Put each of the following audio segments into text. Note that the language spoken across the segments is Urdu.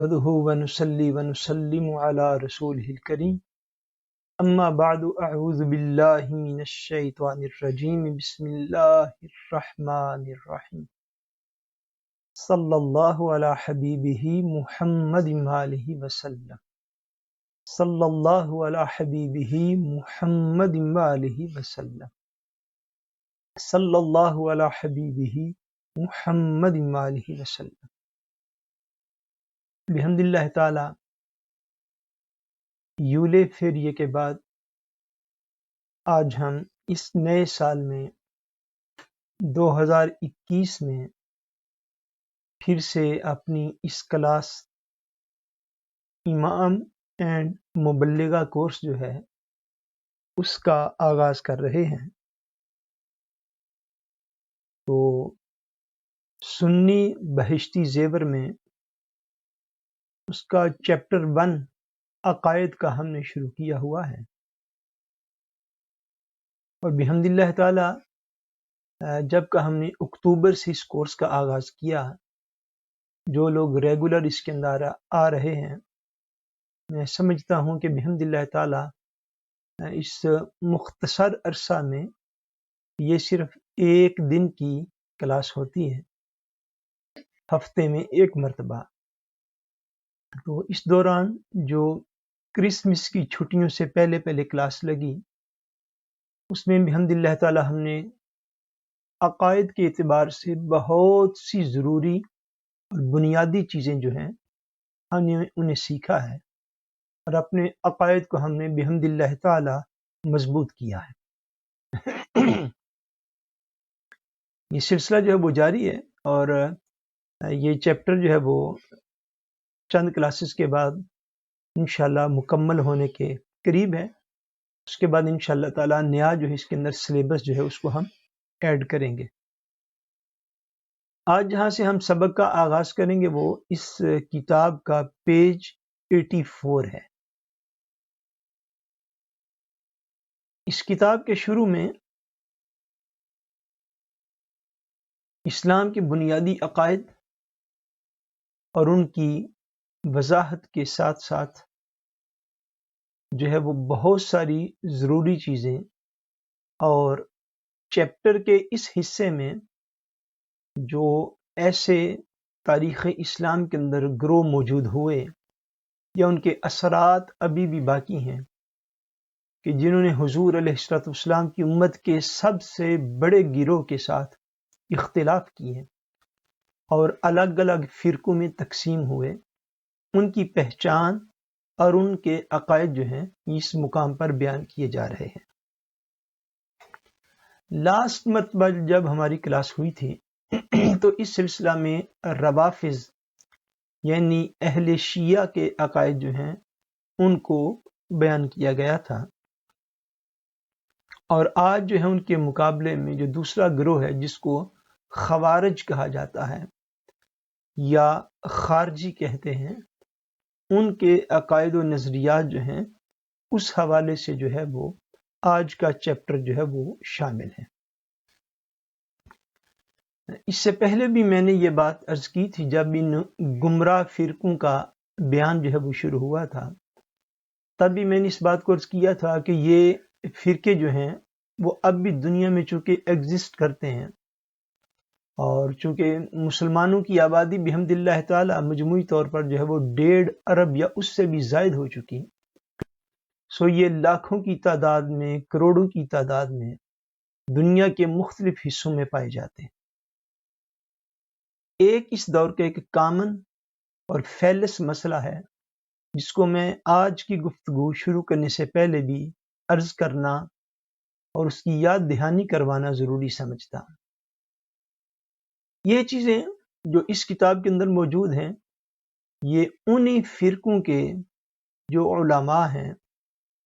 نحمده ونصلي ونسلم على رسوله الكريم أما بعد أعوذ بالله من الشيطان الرجيم بسم الله الرحمن الرحيم صلى الله على حبيبه محمد وآله وسلم صلى الله على حبيبه محمد وآله وسلم صلى الله على حبيبه محمد وآله وسلم بحمد اللہ تعالی یولے فیریے کے بعد آج ہم اس نئے سال میں 2021 میں پھر سے اپنی اس کلاس امام اینڈ مبلغہ کورس جو ہے اس کا آغاز کر رہے ہیں۔ تو سنی بہشتی زیور میں اس کا چیپٹر 1 عقائد کا ہم نے شروع کیا ہوا ہے، اور بحمد اللہ تعالی جب کا ہم نے اکتوبر سے اس کورس کا آغاز کیا، جو لوگ ریگولر اس کے اندر آ رہے ہیں، میں سمجھتا ہوں کہ بحمد اللہ تعالی اس مختصر عرصہ میں یہ صرف ایک دن کی کلاس ہوتی ہے، ہفتے میں ایک مرتبہ۔ تو اس دوران جو کرسمس کی چھٹیوں سے پہلے کلاس لگی، اس میں بحمد اللہ تعالی ہم نے عقائد کے اعتبار سے بہت سی ضروری اور بنیادی چیزیں جو ہیں ہم نے انہیں سیکھا ہے، اور اپنے عقائد کو ہم نے بحمد اللہ تعالی مضبوط کیا ہے۔ یہ سلسلہ جو ہے وہ جاری ہے، اور یہ چیپٹر جو ہے وہ چند کلاسز کے بعد انشاءاللہ مکمل ہونے کے قریب ہے۔ اس کے بعد انشاءاللہ تعالی نیا جو ہے اس کے اندر سلیبس جو ہے اس کو ہم ایڈ کریں گے۔ آج جہاں سے ہم سبق کا آغاز کریں گے وہ اس کتاب کا پیج 84 ہے۔ اس کتاب کے شروع میں اسلام کے بنیادی عقائد اور ان کی وضاحت کے ساتھ ساتھ جو ہے وہ بہت ساری ضروری چیزیں، اور چیپٹر کے اس حصے میں جو ایسے تاریخ اسلام کے اندر گروہ موجود ہوئے یا ان کے اثرات ابھی بھی باقی ہیں، کہ جنہوں نے حضور علیہ الصلوۃ والسلام کی امت کے سب سے بڑے گروہ کے ساتھ اختلاف کیے اور الگ الگ فرقوں میں تقسیم ہوئے، ان کی پہچان اور ان کے عقائد جو ہیں اس مقام پر بیان کیے جا رہے ہیں۔ لاسٹ مرتبہ جب ہماری کلاس ہوئی تھی تو اس سلسلہ میں روافض یعنی اہل شیعہ کے عقائد جو ہیں ان کو بیان کیا گیا تھا، اور آج جو ہے ان کے مقابلے میں جو دوسرا گروہ ہے جس کو خوارج کہا جاتا ہے یا خارجی کہتے ہیں، ان کے عقائد و نظریات جو ہیں اس حوالے سے جو ہے وہ آج کا چیپٹر جو ہے وہ شامل ہے۔ اس سے پہلے بھی میں نے یہ بات عرض کی تھی، جب ان گمراہ فرقوں کا بیان جو ہے وہ شروع ہوا تھا، تب بھی میں نے اس بات کو عرض کیا تھا کہ یہ فرقے جو ہیں وہ اب بھی دنیا میں چونکہ ایگزسٹ کرتے ہیں، اور چونکہ مسلمانوں کی آبادی بحمد اللہ تعالی مجموعی طور پر جو ہے وہ 1.5 ارب یا اس سے بھی زائد ہو چکی، سو یہ لاکھوں کی تعداد میں، کروڑوں کی تعداد میں دنیا کے مختلف حصوں میں پائے جاتے ہیں۔ ایک اس دور کا ایک کامن اور فیلس مسئلہ ہے جس کو میں آج کی گفتگو شروع کرنے سے پہلے بھی عرض کرنا اور اس کی یاد دہانی کروانا ضروری سمجھتا ہوں۔ یہ چیزیں جو اس کتاب کے اندر موجود ہیں، یہ انہی فرقوں کے جو علماء ہیں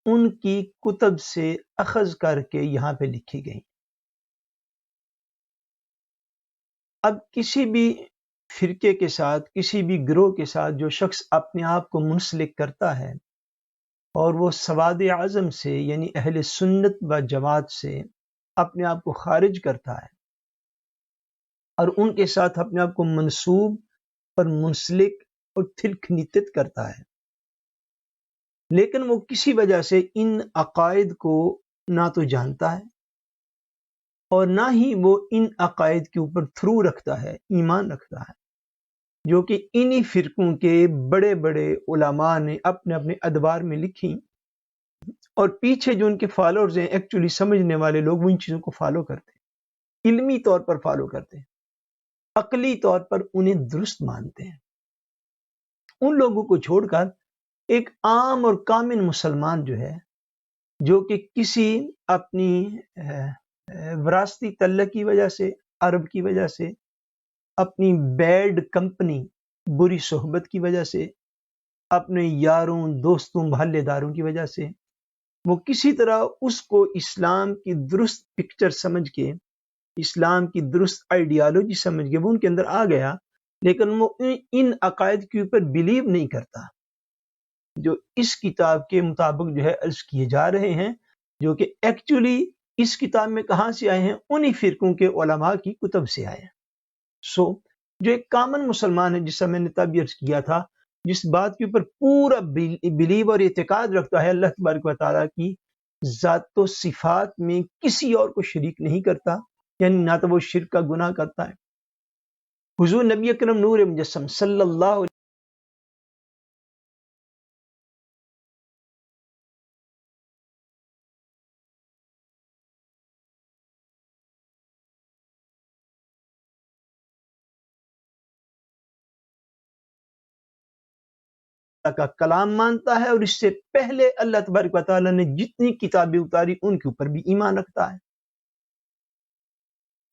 ان کی کتب سے اخذ کر کے یہاں پہ لکھی گئی۔ اب کسی بھی فرقے کے ساتھ، کسی بھی گروہ کے ساتھ جو شخص اپنے آپ کو منسلک کرتا ہے اور وہ سواد اعظم سے یعنی اہل سنت و جماعت سے اپنے آپ کو خارج کرتا ہے اور ان کے ساتھ اپنے آپ کو منسوب اور منسلک اور تلخنیتت کرتا ہے، لیکن وہ کسی وجہ سے ان عقائد کو نہ تو جانتا ہے اور نہ ہی وہ ان عقائد کے اوپر تھرو رکھتا ہے، ایمان رکھتا ہے، جو کہ انہی فرقوں کے بڑے بڑے علماء نے اپنے اپنے ادوار میں لکھی، اور پیچھے جو ان کے فالوورز ہیں ایکچولی سمجھنے والے لوگ وہ ان چیزوں کو فالو کرتے ہیں، علمی طور پر فالو کرتے ہیں، عقلی طور پر انہیں درست مانتے ہیں۔ ان لوگوں کو چھوڑ کر ایک عام اور کامن مسلمان جو ہے، جو کہ کسی اپنی وراثتی تعلق کی وجہ سے، عرب کی وجہ سے، اپنی بیڈ کمپنی، بری صحبت کی وجہ سے، اپنے یاروں دوستوں محلے داروں کی وجہ سے، وہ کسی طرح اس کو اسلام کی درست پکچر سمجھ کے، اسلام کی درست آئیڈیالوجی سمجھ کے وہ ان کے اندر آ گیا، لیکن وہ ان عقائد کے اوپر بلیو نہیں کرتا جو اس کتاب کے مطابق جو ہے عرض کیے جا رہے ہیں، جو کہ ایکچولی اس کتاب میں کہاں سے آئے ہیں؟ انہی فرقوں کے علماء کی کتب سے آئے ہیں۔ جو ایک کامن مسلمان ہے، جس سے میں نے تب عرض کیا تھا، جس بات کے اوپر پورا بلیو اور اعتقاد رکھتا ہے اللہ تبارک و تعالیٰ کی ذات و صفات میں کسی اور کو شریک نہیں کرتا، یعنی نہ تو وہ شرک کا گناہ کرتا ہے۔ حضور نبی اکرم نور مجسم صلی اللہ علیہ کا کلام مانتا ہے، اور اس سے پہلے اللہ تبارک و تعالیٰ نے جتنی کتابیں اتاری ان کے اوپر بھی ایمان رکھتا ہے۔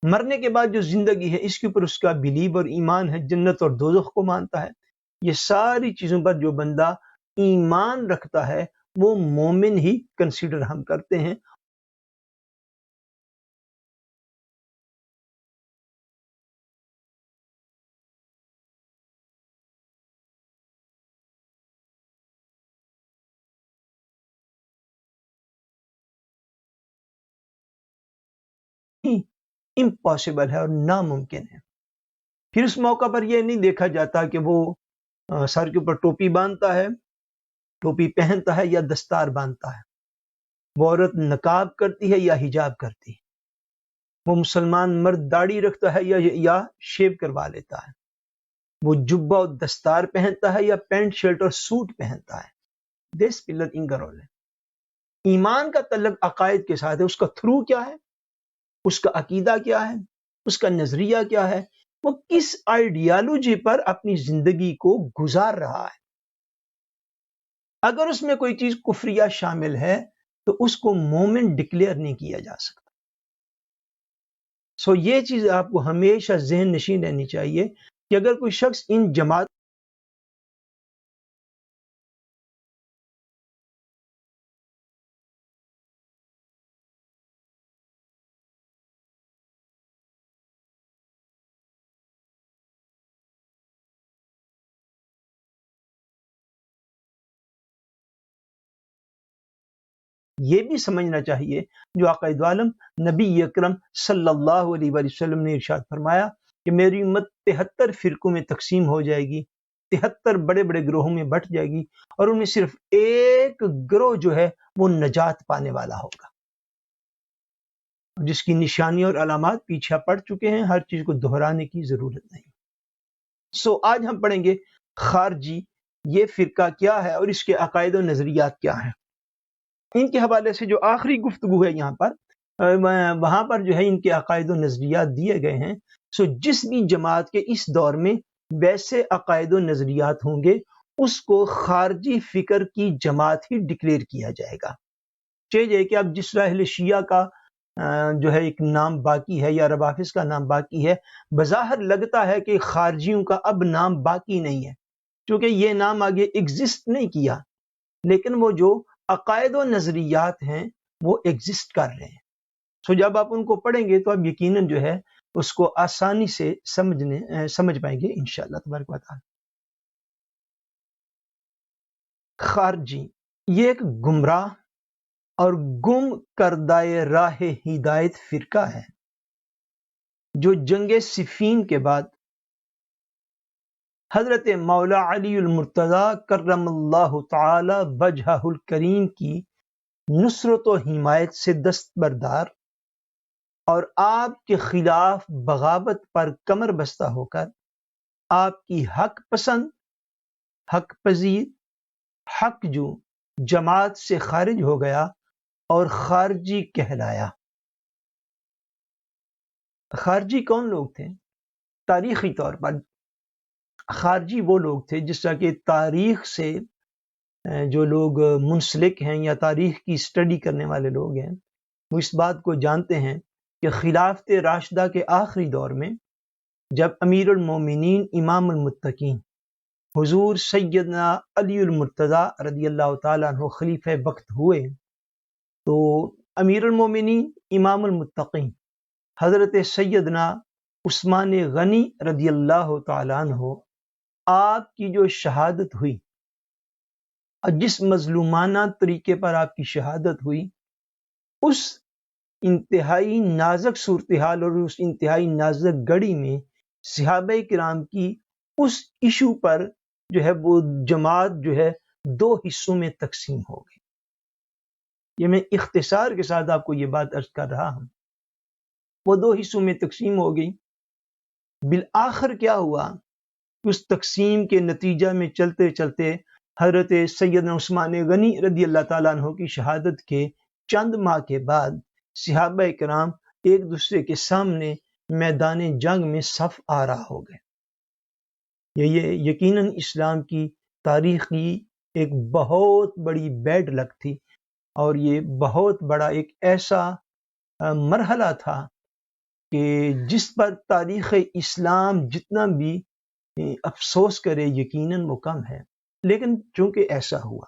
مرنے کے بعد جو زندگی ہے اس کے اوپر اس کا بلیو اور ایمان ہے، جنت اور دوزخ کو مانتا ہے۔ یہ ساری چیزوں پر جو بندہ ایمان رکھتا ہے وہ مومن ہی کنسیڈر ہم کرتے ہیں۔ امپاسبل ہے اور ناممکن ہے۔ پھر اس موقع پر یہ نہیں دیکھا جاتا کہ وہ سر کے اوپر ٹوپی باندھتا ہے، ٹوپی پہنتا ہے یا دستار باندھتا ہے، وہ عورت نقاب کرتی ہے یا حجاب کرتی ہے، وہ مسلمان مرد داڑھی رکھتا ہے یا شیو کروا لیتا ہے، وہ جبہ اور دستار پہنتا ہے یا پینٹ شرٹ اور سوٹ پہنتا ہے۔ دس پلر انگرول ہے۔ ایمان کا تعلق عقائد کے ساتھ ہے، اس کا تھرو کیا ہے، اس کا عقیدہ کیا ہے، اس کا نظریہ کیا ہے، وہ کس آئیڈیالوجی پر اپنی زندگی کو گزار رہا ہے۔ اگر اس میں کوئی چیز کفریہ شامل ہے تو اس کو مومن ڈکلیئر نہیں کیا جا سکتا۔ یہ چیز آپ کو ہمیشہ ذہن نشین رہنی چاہیے کہ اگر کوئی شخص ان جماعت یہ بھی سمجھنا چاہیے، جو عقائد عالم نبی اکرم صلی اللہ علیہ وآلہ وسلم نے ارشاد فرمایا کہ میری امت 73 فرقوں میں تقسیم ہو جائے گی، 73 بڑے بڑے گروہوں میں بٹ جائے گی، اور ان میں صرف ایک گروہ جو ہے وہ نجات پانے والا ہوگا، جس کی نشانی اور علامات پیچھے پڑ چکے ہیں، ہر چیز کو دہرانے کی ضرورت نہیں۔ آج ہم پڑھیں گے خارجی یہ فرقہ کیا ہے اور اس کے عقائد و نظریات کیا ہیں۔ ان کے حوالے سے جو آخری گفتگو ہے یہاں پر، وہاں پر جو ہے ان کے عقائد و نظریات دیے گئے ہیں۔ جس بھی جماعت کے اس دور میں ویسے عقائد و نظریات ہوں گے اس کو خارجی فکر کی جماعت ہی ڈکلیئر کیا جائے گا۔ چاہیے کہ اب جس اہل شیعہ کا جو ہے ایک نام باقی ہے یا روافظ کا نام باقی ہے، بظاہر لگتا ہے کہ خارجیوں کا اب نام باقی نہیں ہے، کیونکہ یہ نام آگے ایگزسٹ نہیں کیا، لیکن وہ جو عقائد و نظریات ہیں وہ ایگزسٹ کر رہے ہیں۔ جب آپ ان کو پڑھیں گے تو آپ یقیناً جو ہے اس کو آسانی سے سمجھ پائیں گے انشاءاللہ تبارک و تعالی۔ خارجی یہ ایک گمراہ اور گم کردہ راہ ہدایت فرقہ ہے جو جنگ صفین کے بعد حضرت مولا علی المرتضیٰ کرم اللہ تعالی وجہہ الکریم کی نصرت و حمایت سے دستبردار اور آپ کے خلاف بغاوت پر کمر بستہ ہو کر آپ کی حق پسند، حق پذیر، حق جو جماعت سے خارج ہو گیا اور خارجی کہلایا۔ خارجی کون لوگ تھے؟ تاریخی طور پر خارجی وہ لوگ تھے جس طرح کہ تاریخ سے جو لوگ منسلک ہیں یا تاریخ کی اسٹڈی کرنے والے لوگ ہیں وہ اس بات کو جانتے ہیں کہ خلافت راشدہ کے آخری دور میں جب امیر المومنین امام المتقین حضور سیدنا علی المرتضیٰ رضی اللہ تعالیٰ عنہ خلیفہ وقت ہوئے تو امیر المومنین امام المتقین حضرت سیدنا عثمان غنی رضی اللہ تعالیٰ عنہ آپ کی جو شہادت ہوئی اور جس مظلومانہ طریقے پر آپ کی شہادت ہوئی، اس انتہائی نازک صورتحال اور اس انتہائی نازک گڑی میں صحابہ کرام کی اس ایشو پر جو ہے وہ جماعت جو ہے دو حصوں میں تقسیم ہو گئی۔ یہ میں اختصار کے ساتھ آپ کو یہ بات عرض کر رہا ہوں، وہ دو حصوں میں تقسیم ہو گئی۔ بالآخر کیا ہوا؟ اس تقسیم کے نتیجہ میں چلتے چلتے حضرت سیدنا عثمان غنی رضی اللہ تعالیٰ عنہ کی شہادت کے چند ماہ کے بعد صحابہ کرام ایک دوسرے کے سامنے میدان جنگ میں صف آرا ہو گئے۔ یہ یقیناً اسلام کی تاریخ کی ایک بہت بڑی بیڈ لک تھی اور یہ بہت بڑا ایک ایسا مرحلہ تھا کہ جس پر تاریخ اسلام جتنا بھی افسوس کرے یقیناً وہ کم ہے، لیکن چونکہ ایسا ہوا۔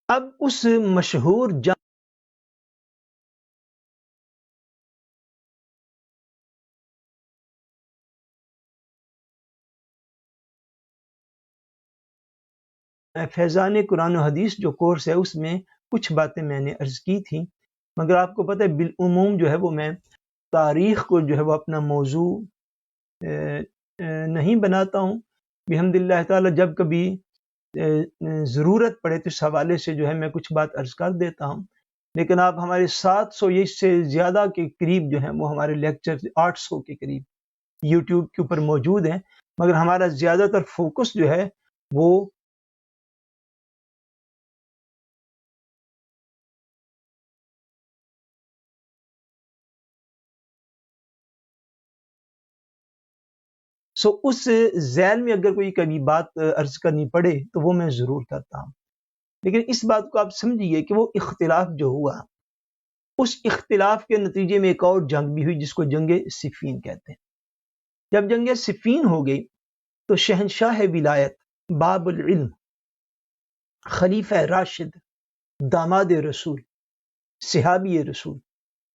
اب اس مشہور جنگ فیضان قرآن و حدیث جو کورس ہے اس میں کچھ باتیں میں نے عرض کی تھیں، مگر آپ کو پتہ ہے بالعموم جو ہے وہ میں تاریخ کو جو ہے وہ اپنا موضوع نہیں بناتا ہوں۔ بحمد اللہ تعالی جب کبھی ضرورت پڑے تو اس حوالے سے جو ہے میں کچھ بات عرض کر دیتا ہوں، لیکن آپ ہمارے 700 یا اس سے زیادہ کے قریب جو ہیں وہ ہمارے لیکچر 800 کے قریب یوٹیوب کے اوپر موجود ہیں، مگر ہمارا زیادہ تر فوکس جو ہے وہ اس ذیل میں اگر کوئی کبھی بات عرض کرنی پڑے تو وہ میں ضرور کرتا ہوں، لیکن اس بات کو آپ سمجھیے کہ وہ اختلاف جو ہوا اس اختلاف کے نتیجے میں ایک اور جنگ بھی ہوئی جس کو جنگ صفین کہتے ہیں۔ جب جنگ صفین ہو گئی تو شہنشاہ ولایت، باب العلم، خلیفہ راشد، داماد رسول، صحابی رسول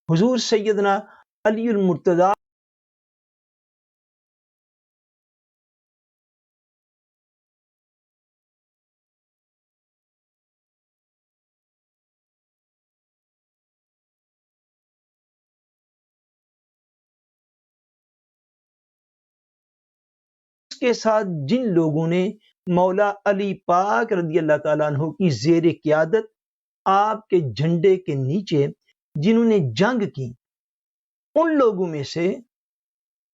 حضور سیدنا علی المرتضیٰ کے ساتھ جن لوگوں نے مولا علی پاک رضی اللہ تعالیٰ عنہ کی زیر قیادت آپ کے جھنڈے کے نیچے جنہوں نے جنگ کی، ان لوگوں میں سے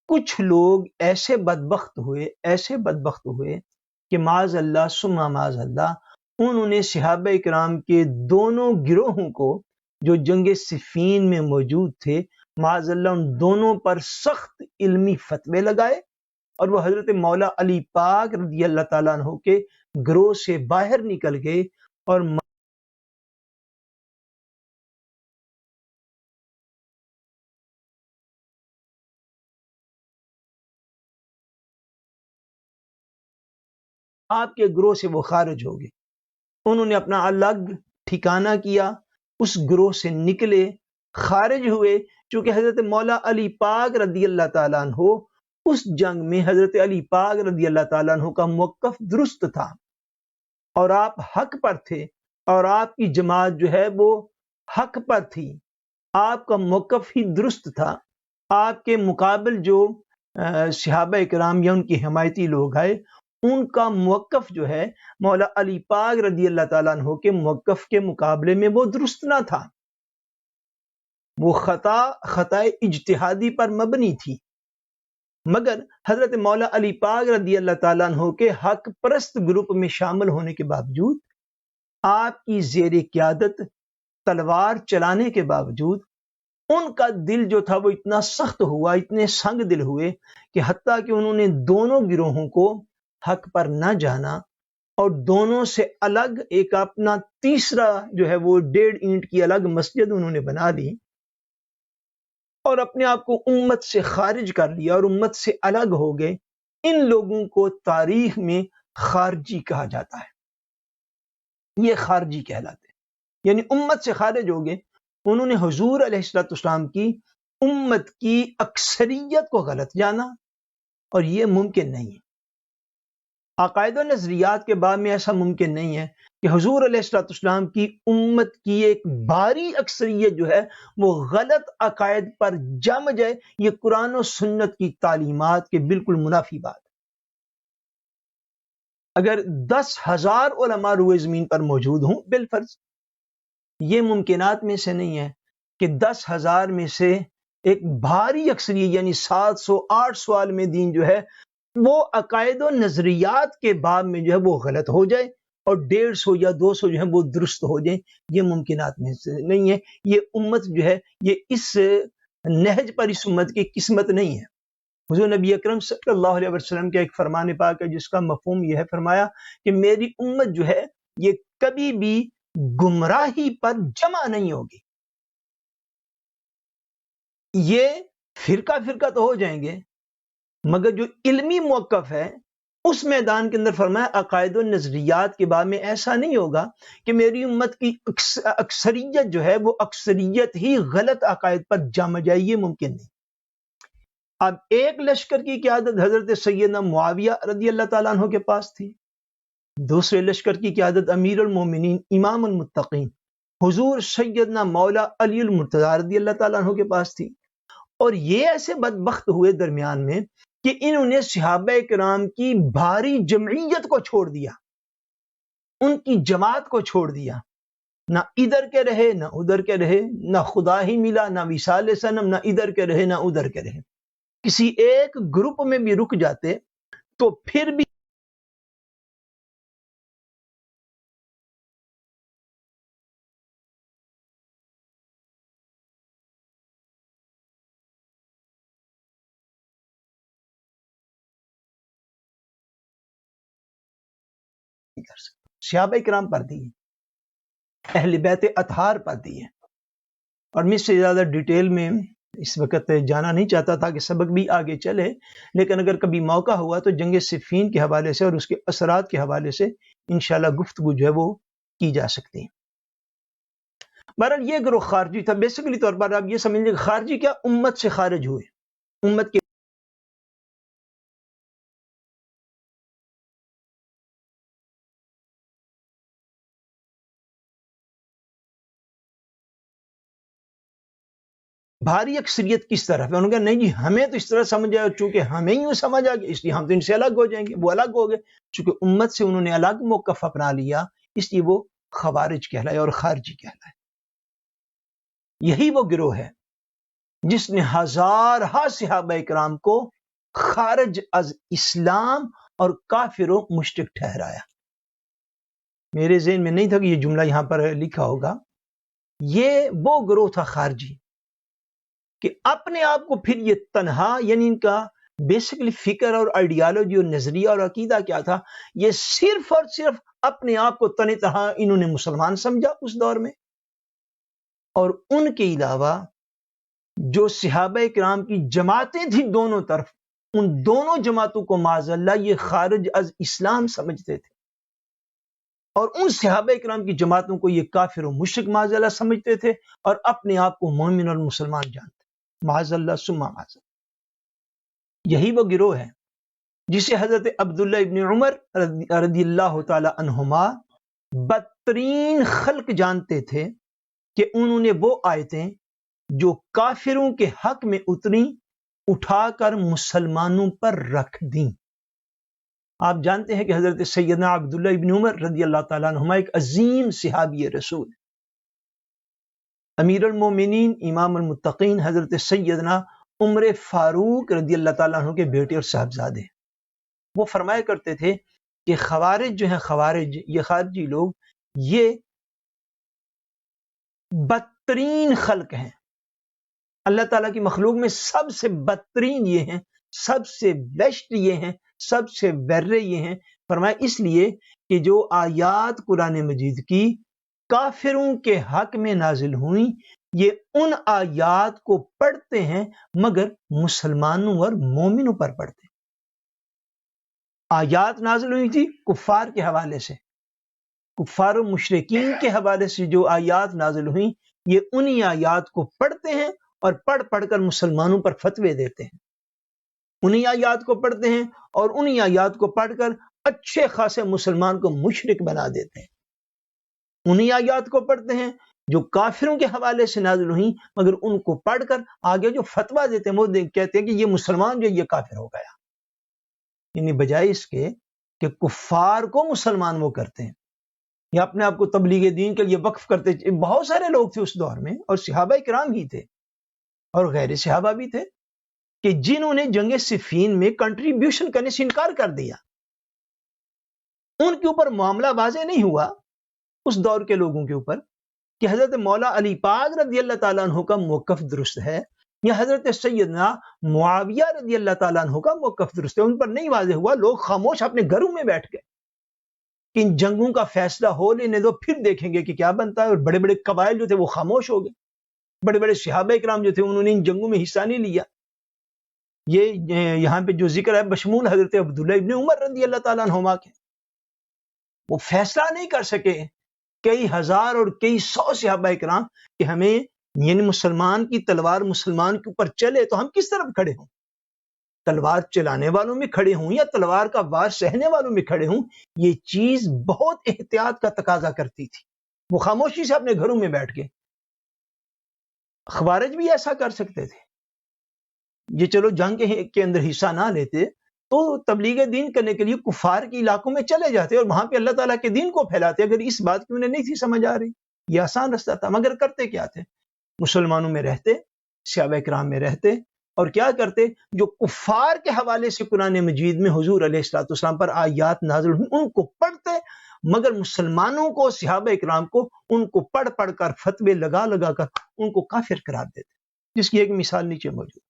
کچھ لوگ ایسے بدبخت ہوئے کہ معاذ اللہ ثم معاذ اللہ انہوں نے صحابہ کرام کے دونوں گروہوں کو جو جنگ صفین میں موجود تھے معاذ اللہ ان دونوں پر سخت علمی فتوے لگائے اور وہ حضرت مولا علی پاک رضی اللہ تعالیٰ عنہ کے گروہ سے باہر نکل گئے اور آپ کے گروہ سے وہ خارج ہو گئے۔ انہوں نے اپنا الگ ٹھکانہ کیا، اس گروہ سے نکلے، خارج ہوئے، چونکہ حضرت مولا علی پاک رضی اللہ تعالیٰ عنہ اس جنگ میں حضرت علی پاک رضی اللہ تعالیٰ عنہ کا موقف درست تھا اور آپ حق پر تھے اور آپ کی جماعت جو ہے وہ حق پر تھی، آپ کا موقف ہی درست تھا۔ آپ کے مقابل جو صحابہ کرام یا ان کی حمایتی لوگ آئے، ان کا موقف جو ہے مولا علی پاک رضی اللہ تعالیٰ عنہ کے موقف کے مقابلے میں وہ درست نہ تھا، وہ خطا اجتہادی پر مبنی تھی، مگر حضرت مولا علی پاک رضی اللہ تعالیٰ عنہ کے حق پرست گروپ میں شامل ہونے کے باوجود، آپ کی زیر قیادت تلوار چلانے کے باوجود ان کا دل جو تھا وہ اتنا سخت ہوا، اتنے سنگ دل ہوئے کہ حتیٰ کہ انہوں نے دونوں گروہوں کو حق پر نہ جانا اور دونوں سے الگ ایک اپنا تیسرا جو ہے وہ 1.5 اینٹ کی الگ مسجد انہوں نے بنا لی اور اپنے آپ کو امت سے خارج کر لیا اور امت سے الگ ہو گئے۔ ان لوگوں کو تاریخ میں خارجی کہا جاتا ہے، یہ خارجی کہلاتے ہیں، یعنی امت سے خارج ہو گئے۔ انہوں نے حضور علیہ السلام کی امت کی اکثریت کو غلط جانا اور یہ ممکن نہیں ہے۔ عقائد و نظریات کے باب میں ایسا ممکن نہیں ہے کہ حضور علیہ السلام کی امت کی ایک بھاری اکثریت جو ہے وہ غلط عقائد پر جم جائے۔ یہ قرآن و سنت کی تعلیمات کے بالکل منافی بات ہے۔ اگر 10,000 علماء روئے زمین پر موجود ہوں بالفرض، یہ ممکنات میں سے نہیں ہے کہ 10,000 میں سے ایک بھاری اکثریت یعنی 700-800 عالم دین جو ہے وہ عقائد و نظریات کے باب میں جو ہے وہ غلط ہو جائے اور 150 یا 200 جو ہے وہ درست ہو جائیں، یہ ممکنات میں سے نہیں ہے۔ یہ امت جو ہے یہ اس نہج پر اس امت کی قسمت نہیں ہے۔ حضور نبی اکرم صلی اللہ علیہ وسلم کا ایک فرمان پاک ہے جس کا مفہوم یہ ہے، فرمایا کہ میری امت جو ہے یہ کبھی بھی گمراہی پر جمع نہیں ہوگی۔ یہ فرقہ فرقہ تو ہو جائیں گے مگر جو علمی موقف ہے اس میدان کے اندر فرمایا عقائد و نظریات کے بارے میں ایسا نہیں ہوگا کہ میری امت کی اکثریت جو ہے وہ اکثریت ہی غلط عقائد پر جم جائے، یہ ممکن نہیں۔ اب ایک لشکر کی قیادت حضرت سیدنا معاویہ رضی اللہ تعالیٰ عنہ کے پاس تھی، دوسرے لشکر کی قیادت امیر المومنین امام المتقین حضور سیدنا مولا علی المرتضیٰ رضی اللہ تعالیٰ عنہ کے پاس تھی، اور یہ ایسے بدبخت ہوئے درمیان میں کہ انہوں نے صحابہ کرام کی بھاری جمعیت کو چھوڑ دیا، ان کی جماعت کو چھوڑ دیا، نہ ادھر کے رہے نہ ادھر کے رہے، نہ خدا ہی ملا نہ وصال صنم، نہ ادھر کے رہے نہ ادھر کے رہے۔ کسی ایک گروپ میں بھی رک جاتے تو پھر بھی کر سکتے۔ صحابہ کرام پر دی، اہل بیت اطہار پر دی ہے، اور میں اس سے زیادہ ڈیٹیل میں اس وقت جانا نہیں چاہتا تھا کہ سبق بھی آگے چلے، لیکن اگر کبھی موقع ہوا تو جنگ صفین کے حوالے سے اور اس کے اثرات کے حوالے سے انشاءاللہ گفتگو جو ہے وہ کی جا سکتی ہے۔ بہرحال یہ گروہ خارجی تھا۔ بیسیکلی طور پر آپ یہ سمجھ لیں کہ خارجی کیا، امت سے خارج ہوئے، امت کے بھاری اکثریت کس طرف ہے؟ انہوں نے کہا نہیں جی ہمیں تو اس طرح سمجھ آیا، چونکہ ہمیں ہی سمجھ آ گیا اس لیے ہم تو ان سے الگ ہو جائیں گے۔ وہ الگ ہو گئے، چونکہ امت سے انہوں نے الگ موقف اپنا لیا، اس لیے وہ خوارج کہلائے اور خارجی کہلائے۔ یہی وہ گروہ ہے جس نے ہزارہا صحابہ کرام کو خارج از اسلام اور کافر و مشرک ٹھہرایا۔ میرے ذہن میں نہیں تھا کہ یہ جملہ یہاں پر لکھا ہوگا۔ یہ وہ گروہ تھا خارجی کہ اپنے آپ کو پھر یہ تنہا، یعنی ان کا بیسیکلی فکر اور آئیڈیالوجی اور نظریہ اور عقیدہ کیا تھا، یہ صرف اور صرف اپنے آپ کو تنہ تنہا انہوں نے مسلمان سمجھا اس دور میں، اور ان کے علاوہ جو صحابہ کرام کی جماعتیں تھیں دونوں طرف، ان دونوں جماعتوں کو معاذ اللہ یہ خارج از اسلام سمجھتے تھے، اور ان صحابہ کرام کی جماعتوں کو یہ کافر و مشرک معاذ اللہ سمجھتے تھے، اور اپنے آپ کو مومن اور مسلمان جانتے معاذ اللہ ثم معاذ اللہ۔ یہی وہ گروہ ہے جسے حضرت عبداللہ ابن عمر رضی اللہ تعالی عنہما بدترین خلق جانتے تھے کہ انہوں نے وہ آیتیں جو کافروں کے حق میں اتری اٹھا کر مسلمانوں پر رکھ دیں۔ آپ جانتے ہیں کہ حضرت سیدنا عبداللہ ابن عمر رضی اللہ تعالیٰ عنہما ایک عظیم صحابی رسول، امیر المومنین امام المتقین حضرت سیدنا عمر فاروق رضی اللہ تعالیٰ عنہ کے بیٹے اور صاحبزادے۔ وہ فرمایا کرتے تھے کہ خوارج جو ہیں، خوارج یہ خارجی لوگ، یہ بدترین خلق ہیں، اللہ تعالیٰ کی مخلوق میں سب سے بدترین یہ ہیں، سب سے بیسٹ یہ ہیں، سب سے ورے یہ ہیں۔ فرمایا اس لیے کہ جو آیات قرآن مجید کی کافروں کے حق میں نازل ہوئیں، یہ ان آیات کو پڑھتے ہیں مگر مسلمانوں اور مومنوں پر پڑھتے ہیں۔ آیات نازل ہوئی تھی کفار کے حوالے سے، کفار و مشرکین کے حوالے سے جو آیات نازل ہوئیں، یہ انہی آیات کو پڑھتے ہیں اور پڑھ کر مسلمانوں پر فتوے دیتے ہیں۔ انہی آیات کو پڑھتے ہیں اور انہی آیات کو پڑھ کر اچھے خاصے مسلمان کو مشرک بنا دیتے ہیں۔ انہی آیات کو پڑھتے ہیں جو کافروں کے حوالے سے نازل ہوئیں، مگر ان کو پڑھ کر آگے جو فتویٰ دیتے ہیں وہ کہتے ہیں کہ یہ مسلمان جو یہ کافر ہو گیا، یعنی بجائے اس کے کہ کفار کو مسلمان وہ کرتے ہیں یا اپنے آپ کو تبلیغ دین کے لیے وقف کرتے۔ بہت سارے لوگ تھے اس دور میں، اور صحابہ کرام ہی تھے اور غیر صحابہ بھی تھے، کہ جنہوں نے جنگ صفین میں کنٹریبیوشن کرنے سے انکار کر دیا۔ ان کے اوپر معاملہ واضح نہیں ہوا اس دور کے لوگوں کے اوپر کہ حضرت مولا علی پاک رضی اللہ تعالیٰ عنہ کا موقف درست ہے یا حضرت سیدنا معاویہ رضی اللہ تعالیٰ عنہ کا موقف درست ہے۔ ان پر نہیں واضح ہوا، لوگ خاموش اپنے گھروں میں بیٹھ گئے کہ ان جنگوں کا فیصلہ ہو لینے دو، پھر دیکھیں گے کہ کیا بنتا ہے۔ اور بڑے بڑے قبائل جو تھے وہ خاموش ہو گئے، بڑے بڑے صحابہ کرام جو تھے انہوں نے ان جنگوں میں حصہ نہیں لیا۔ یہ یہاں پہ جو ذکر ہے بشمول حضرت عبداللہ ابن عمر رضی اللہ تعالیٰ عنہما کے، وہ فیصلہ نہیں کر سکے، کئی ہزار اور کئی سو صحابہ کرام، کہ ہمیں یعنی مسلمان کی تلوار مسلمان کے اوپر چلے تو ہم کس طرف کھڑے ہوں، تلوار چلانے والوں میں کھڑے ہوں یا تلوار کا وار سہنے والوں میں کھڑے ہوں۔ یہ چیز بہت احتیاط کا تقاضا کرتی تھی۔ وہ خاموشی سے اپنے گھروں میں بیٹھ گئے۔ خوارج بھی ایسا کر سکتے تھے، یہ چلو جنگ کے اندر حصہ نہ لیتے تو تبلیغ دین کرنے کے لیے کفار کے علاقوں میں چلے جاتے اور وہاں پہ اللہ تعالیٰ کے دین کو پھیلاتے۔ اگر اس بات کی انہیں نہیں تھی سمجھ آ رہی، یہ آسان رستہ تھا، مگر کرتے کیا تھے؟ مسلمانوں میں رہتے، صحابہ کرام میں رہتے، اور کیا کرتے؟ جو کفار کے حوالے سے قرآن مجید میں حضور علیہ الصلوۃ والسلام پر آیات نازل ہوئی ان کو پڑھتے، مگر مسلمانوں کو، صحابہ کرام کو، ان کو پڑھ کر فتوے لگا کر ان کو کافر قرار دیتے، جس کی ایک مثال نیچے موجود۔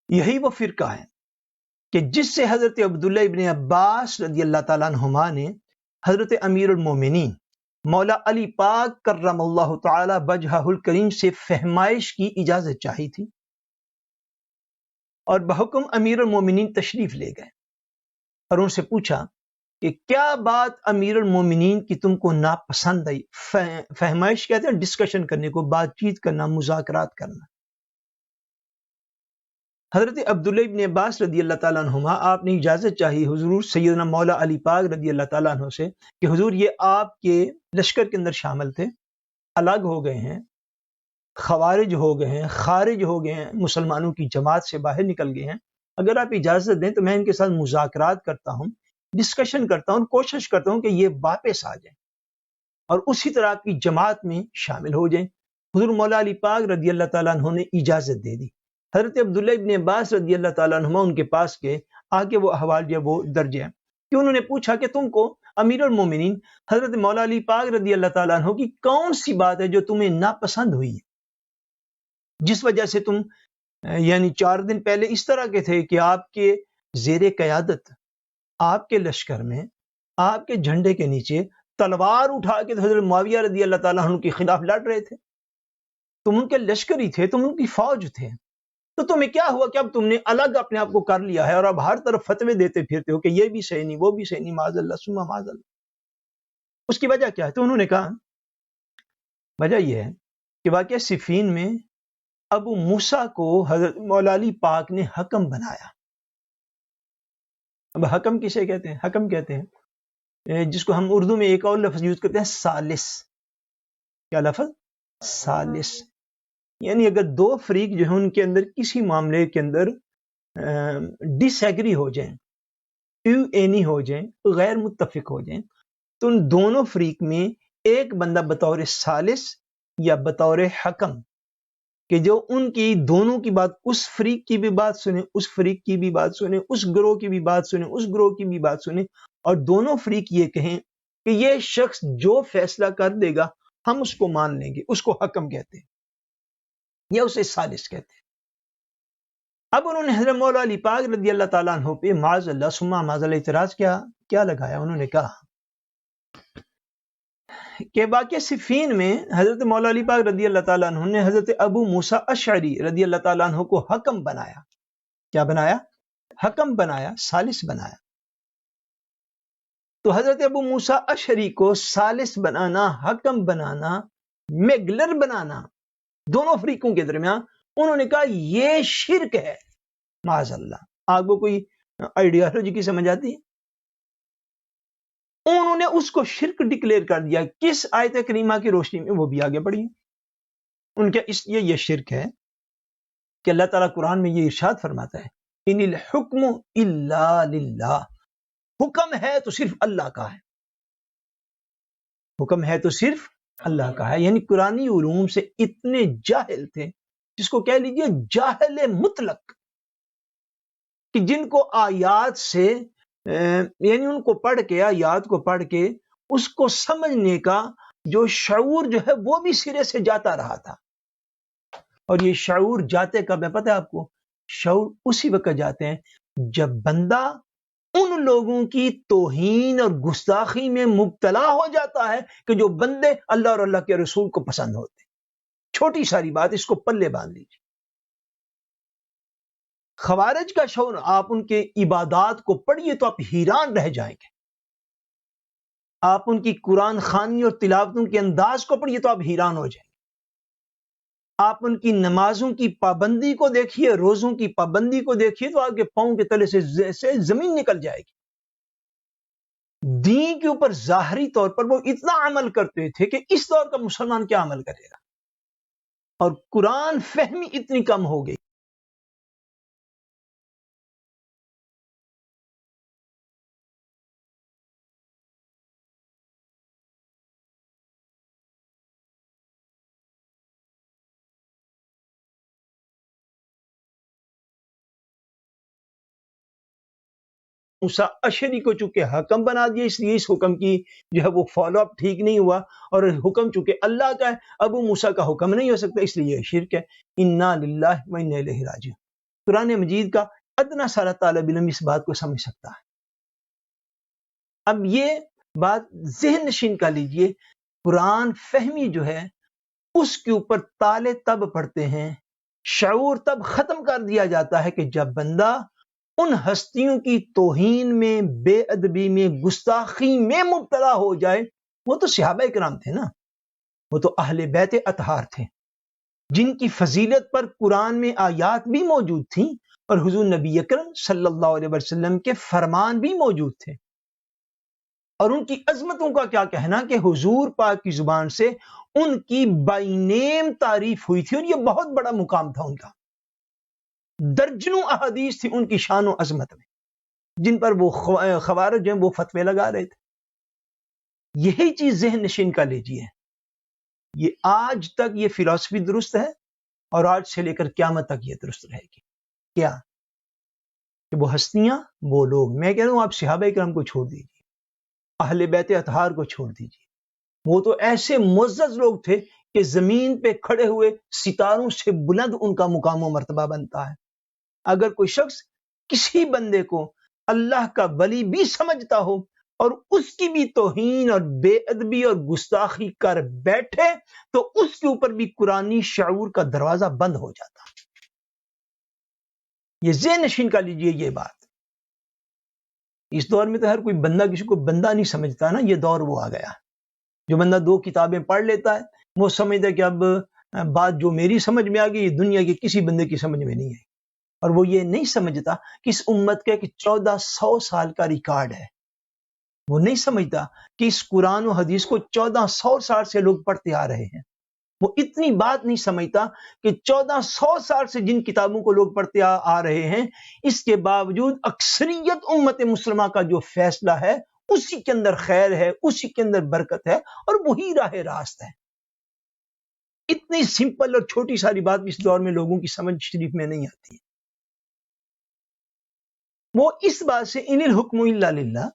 یہی وہ فرقہ ہے کہ جس سے حضرت عبداللہ ابن عباس رضی اللہ تعالیٰ عنہما نے حضرت امیر المومنین مولا علی پاک کرم اللہ تعالی وجہہ الکریم سے فہمائش کی اجازت چاہی تھی، اور بحکم امیر المومنین تشریف لے گئے اور ان سے پوچھا کہ کیا بات امیر المومنین کی تم کو ناپسند آئی؟ فہمائش کہتے ہیں ڈسکشن کرنے کو، بات چیت کرنا، مذاکرات کرنا۔ حضرت عبداللہ ابن عباس رضی اللہ تعالیٰ عنہما آپ نے اجازت چاہی حضور سیدنا مولا علی پاک رضی اللہ تعالیٰ عنہ سے کہ حضور یہ آپ کے لشکر کے اندر شامل تھے، الگ ہو گئے ہیں، خوارج ہو گئے ہیں، خارج ہو گئے ہیں، مسلمانوں کی جماعت سے باہر نکل گئے ہیں، اگر آپ اجازت دیں تو میں ان کے ساتھ مذاکرات کرتا ہوں، ڈسکشن کرتا ہوں، کوشش کرتا ہوں کہ یہ واپس آ جائیں اور اسی طرح آپ کی جماعت میں شامل ہو جائیں۔ حضور مولا علی پاک رضی اللہ تعالیٰ عنہ نے اجازت دے دی۔ حضرت عبداللہ ابن عباس رضی اللہ تعالیٰ عنہ ان کے پاس کے آگے وہ احوال جو وہ درج ہے کہ انہوں نے پوچھا کہ تم کو امیر المومنین حضرت مولا علی پاک رضی اللہ تعالیٰ عنہ کی کون سی بات ہے جو تمہیں ناپسند ہوئی ہے، جس وجہ سے تم یعنی 4 دن پہلے اس طرح کے تھے کہ آپ کے زیر قیادت، آپ کے لشکر میں، آپ کے جھنڈے کے نیچے تلوار اٹھا کے حضرت معاویہ رضی اللہ تعالیٰ عنہ کے خلاف لڑ رہے تھے، تم ان کے لشکری تھے، تم ان کی فوج تھے، تو تمہیں کیا ہوا کہ اب تم نے الگ اپنے آپ کو کر لیا ہے اور اب ہر طرف فتوے دیتے پھرتے ہو کہ یہ بھی صحیح نہیں، وہ بھی صحیح نہیں، معاذ اللہ ثم معاذ اللہ۔ اس کی وجہ کیا ہے؟ تو انہوں نے کہا وجہ یہ ہے کہ واقعہ صفین میں ابو موسیٰ کو حضرت مولا علی پاک نے حکم بنایا۔ اب حکم کسے کہتے ہیں؟ حکم کہتے ہیں جس کو ہم اردو میں ایک اور لفظ یوز کرتے ہیں، ثالث۔ کیا لفظ؟ ثالث۔ یعنی اگر دو فریق جو ہیں ان کے اندر کسی معاملے کے اندر ڈس ایگری ہو جائیں، ٹو اینی ہو جائیں، غیر متفق ہو جائیں، تو ان دونوں فریق میں ایک بندہ بطور ثالث یا بطور حکم کہ جو ان کی دونوں کی بات، اس فریق کی بھی بات سنیں، اس فریق کی بھی بات سنیں، اس گروہ کی بھی بات سنیں، اس گروہ کی بھی بات سنیں، اور دونوں فریق یہ کہیں کہ یہ شخص جو فیصلہ کر دے گا ہم اس کو مان لیں گے، اس کو حکم کہتے ہیں یا اسے ثالث کہتے ہیں۔ اب انہوں نے حضرت مولا علی پاک رضی اللہ تعالیٰ عنہ پہ معاذ اللہ ثم معاذ اللہ اعتراض کیا لگایا؟ انہوں نے کہا کہ واقعہ صفین میں حضرت مولا علی پاک رضی اللہ تعالیٰ عنہ نے حضرت ابو موسیٰ اشعری رضی اللہ تعالیٰ عنہ کو حکم بنایا۔ کیا بنایا؟ حکم بنایا، ثالث بنایا۔ تو حضرت ابو موسیٰ اشعری کو ثالث بنانا، حکم بنانا، میگلر بنانا دونوں فریقوں کے درمیان، انہوں نے کہا یہ شرک ہے، معاذ اللہ۔ آپ کو کوئی آئیڈیالوجی کی سمجھ آتی ہے؟ انہوں نے اس کو شرک ڈکلیئر کر دیا۔ کس آیت کریمہ کی روشنی میں؟ وہ بھی آگے پڑھی۔ ان کے اس لیے یہ شرک ہے کہ اللہ تعالیٰ قرآن میں یہ ارشاد فرماتا ہے ان الحکم الا للہ، حکم ہے تو صرف اللہ کا ہے، حکم ہے تو صرف اللہ کا ہے۔ یعنی قرآنی علوم سے اتنے جاہل تھے، جس کو کہہ لیجئے جاہل مطلق، کہ جن کو آیات سے یعنی ان کو پڑھ کے، آیات کو پڑھ کے اس کو سمجھنے کا جو شعور جو ہے وہ بھی سرے سے جاتا رہا تھا۔ اور یہ شعور جاتے کب ہے پتہ ہے آپ کو؟ شعور اسی وقت جاتے ہیں جب بندہ ان لوگوں کی توہین اور گستاخی میں مبتلا ہو جاتا ہے کہ جو بندے اللہ اور اللہ کے رسول کو پسند ہوتے ہیں۔ چھوٹی ساری بات، اس کو پلے باندھ لیجیے۔ خوارج کا شعور، آپ ان کے عبادات کو پڑھیے تو آپ حیران رہ جائیں گے۔ آپ ان کی قرآن خوانی اور تلاوتوں کے انداز کو پڑھیے تو آپ حیران ہو جائیں گے۔ آپ ان کی نمازوں کی پابندی کو دیکھیے، روزوں کی پابندی کو دیکھیے تو آپ کے پاؤں کے تلے سے زمین نکل جائے گی۔ دین کے اوپر ظاہری طور پر وہ اتنا عمل کرتے تھے کہ اس دور کا مسلمان کیا عمل کرے گا، اور قرآن فہمی اتنی کم ہو گئی۔ موسیٰ اشعری کو چونکہ حکم بنا دیا، اس لیے اس حکم کی جو ہے وہ فالو اپ ٹھیک نہیں ہوا، اور حکم چونکہ اللہ کا ہے، ابو موسیٰ کا حکم نہیں ہو سکتا، اس لیے یہ شرک ہے۔ انا للہ و انا الیہ راجعون۔ قرآن مجید کا ادنا سارا طالب علم اس بات کو سمجھ سکتا ہے۔ اب یہ بات ذہن نشین کر لیجئے، قرآن فہمی جو ہے اس کے اوپر تالے تب پڑتے ہیں، شعور تب ختم کر دیا جاتا ہے کہ جب بندہ ان ہستیوں کی توہین میں، بے ادبی میں، گستاخی میں مبتلا ہو جائے۔ وہ تو صحابہ کرام تھے نا، وہ تو اہل بیت اطہار تھے، جن کی فضیلت پر قرآن میں آیات بھی موجود تھیں، اور حضور نبی اکرم صلی اللہ علیہ وسلم کے فرمان بھی موجود تھے۔ اور ان کی عظمتوں کا کیا کہنا کہ حضور پاک کی زبان سے ان کی بائی نیم تعریف ہوئی تھی، اور یہ بہت بڑا مقام تھا ان کا۔ درجنوں احادیث تھی ان کی شان و عظمت میں، جن پر وہ خوارج ہیں وہ فتوے لگا رہے تھے۔ یہی چیز ذہن نشین کا لیجیے، یہ آج تک یہ فلسفی درست ہے، اور آج سے لے کر قیامت تک یہ درست رہے گی۔ کیا کہ وہ ہستیاں، وہ لوگ، میں کہہ رہا ہوں آپ صحابہ کرام کو چھوڑ دیجیے، اہل بیت اطہار کو چھوڑ دیجیے، وہ تو ایسے معزز لوگ تھے کہ زمین پہ کھڑے ہوئے ستاروں سے بلند ان کا مقام و مرتبہ بنتا ہے۔ اگر کوئی شخص کسی بندے کو اللہ کا ولی بھی سمجھتا ہو اور اس کی بھی توہین اور بے ادبی اور گستاخی کر بیٹھے تو اس کے اوپر بھی قرآنی شعور کا دروازہ بند ہو جاتا۔ یہ ذہن نشین کر لیجئے یہ بات۔ اس دور میں تو ہر کوئی بندہ کسی کو بندہ نہیں سمجھتا نا، یہ دور وہ آ گیا۔ جو بندہ 2 کتابیں پڑھ لیتا ہے وہ سمجھتا ہے کہ اب بات جو میری سمجھ میں آ گئی یہ دنیا کے کسی بندے کی سمجھ میں نہیں ہے، اور وہ یہ نہیں سمجھتا کہ اس امت کا 1400 سال کا ریکارڈ ہے۔ وہ نہیں سمجھتا کہ اس قرآن و حدیث کو 1400 سال سے لوگ پڑھتے آ رہے ہیں، وہ اتنی بات نہیں سمجھتا کہ 1400 سال سے جن کتابوں کو لوگ پڑھتے آ رہے ہیں، اس کے باوجود اکثریت امت مسلمہ کا جو فیصلہ ہے اسی کے اندر خیر ہے، اسی کے اندر برکت ہے، اور وہی راہ راست ہے۔ اتنی سمپل اور چھوٹی ساری بات اس دور میں لوگوں کی سمجھ شریف میں نہیں آتی ہے۔ وہ اس بات سے ان الحکم الا للہ،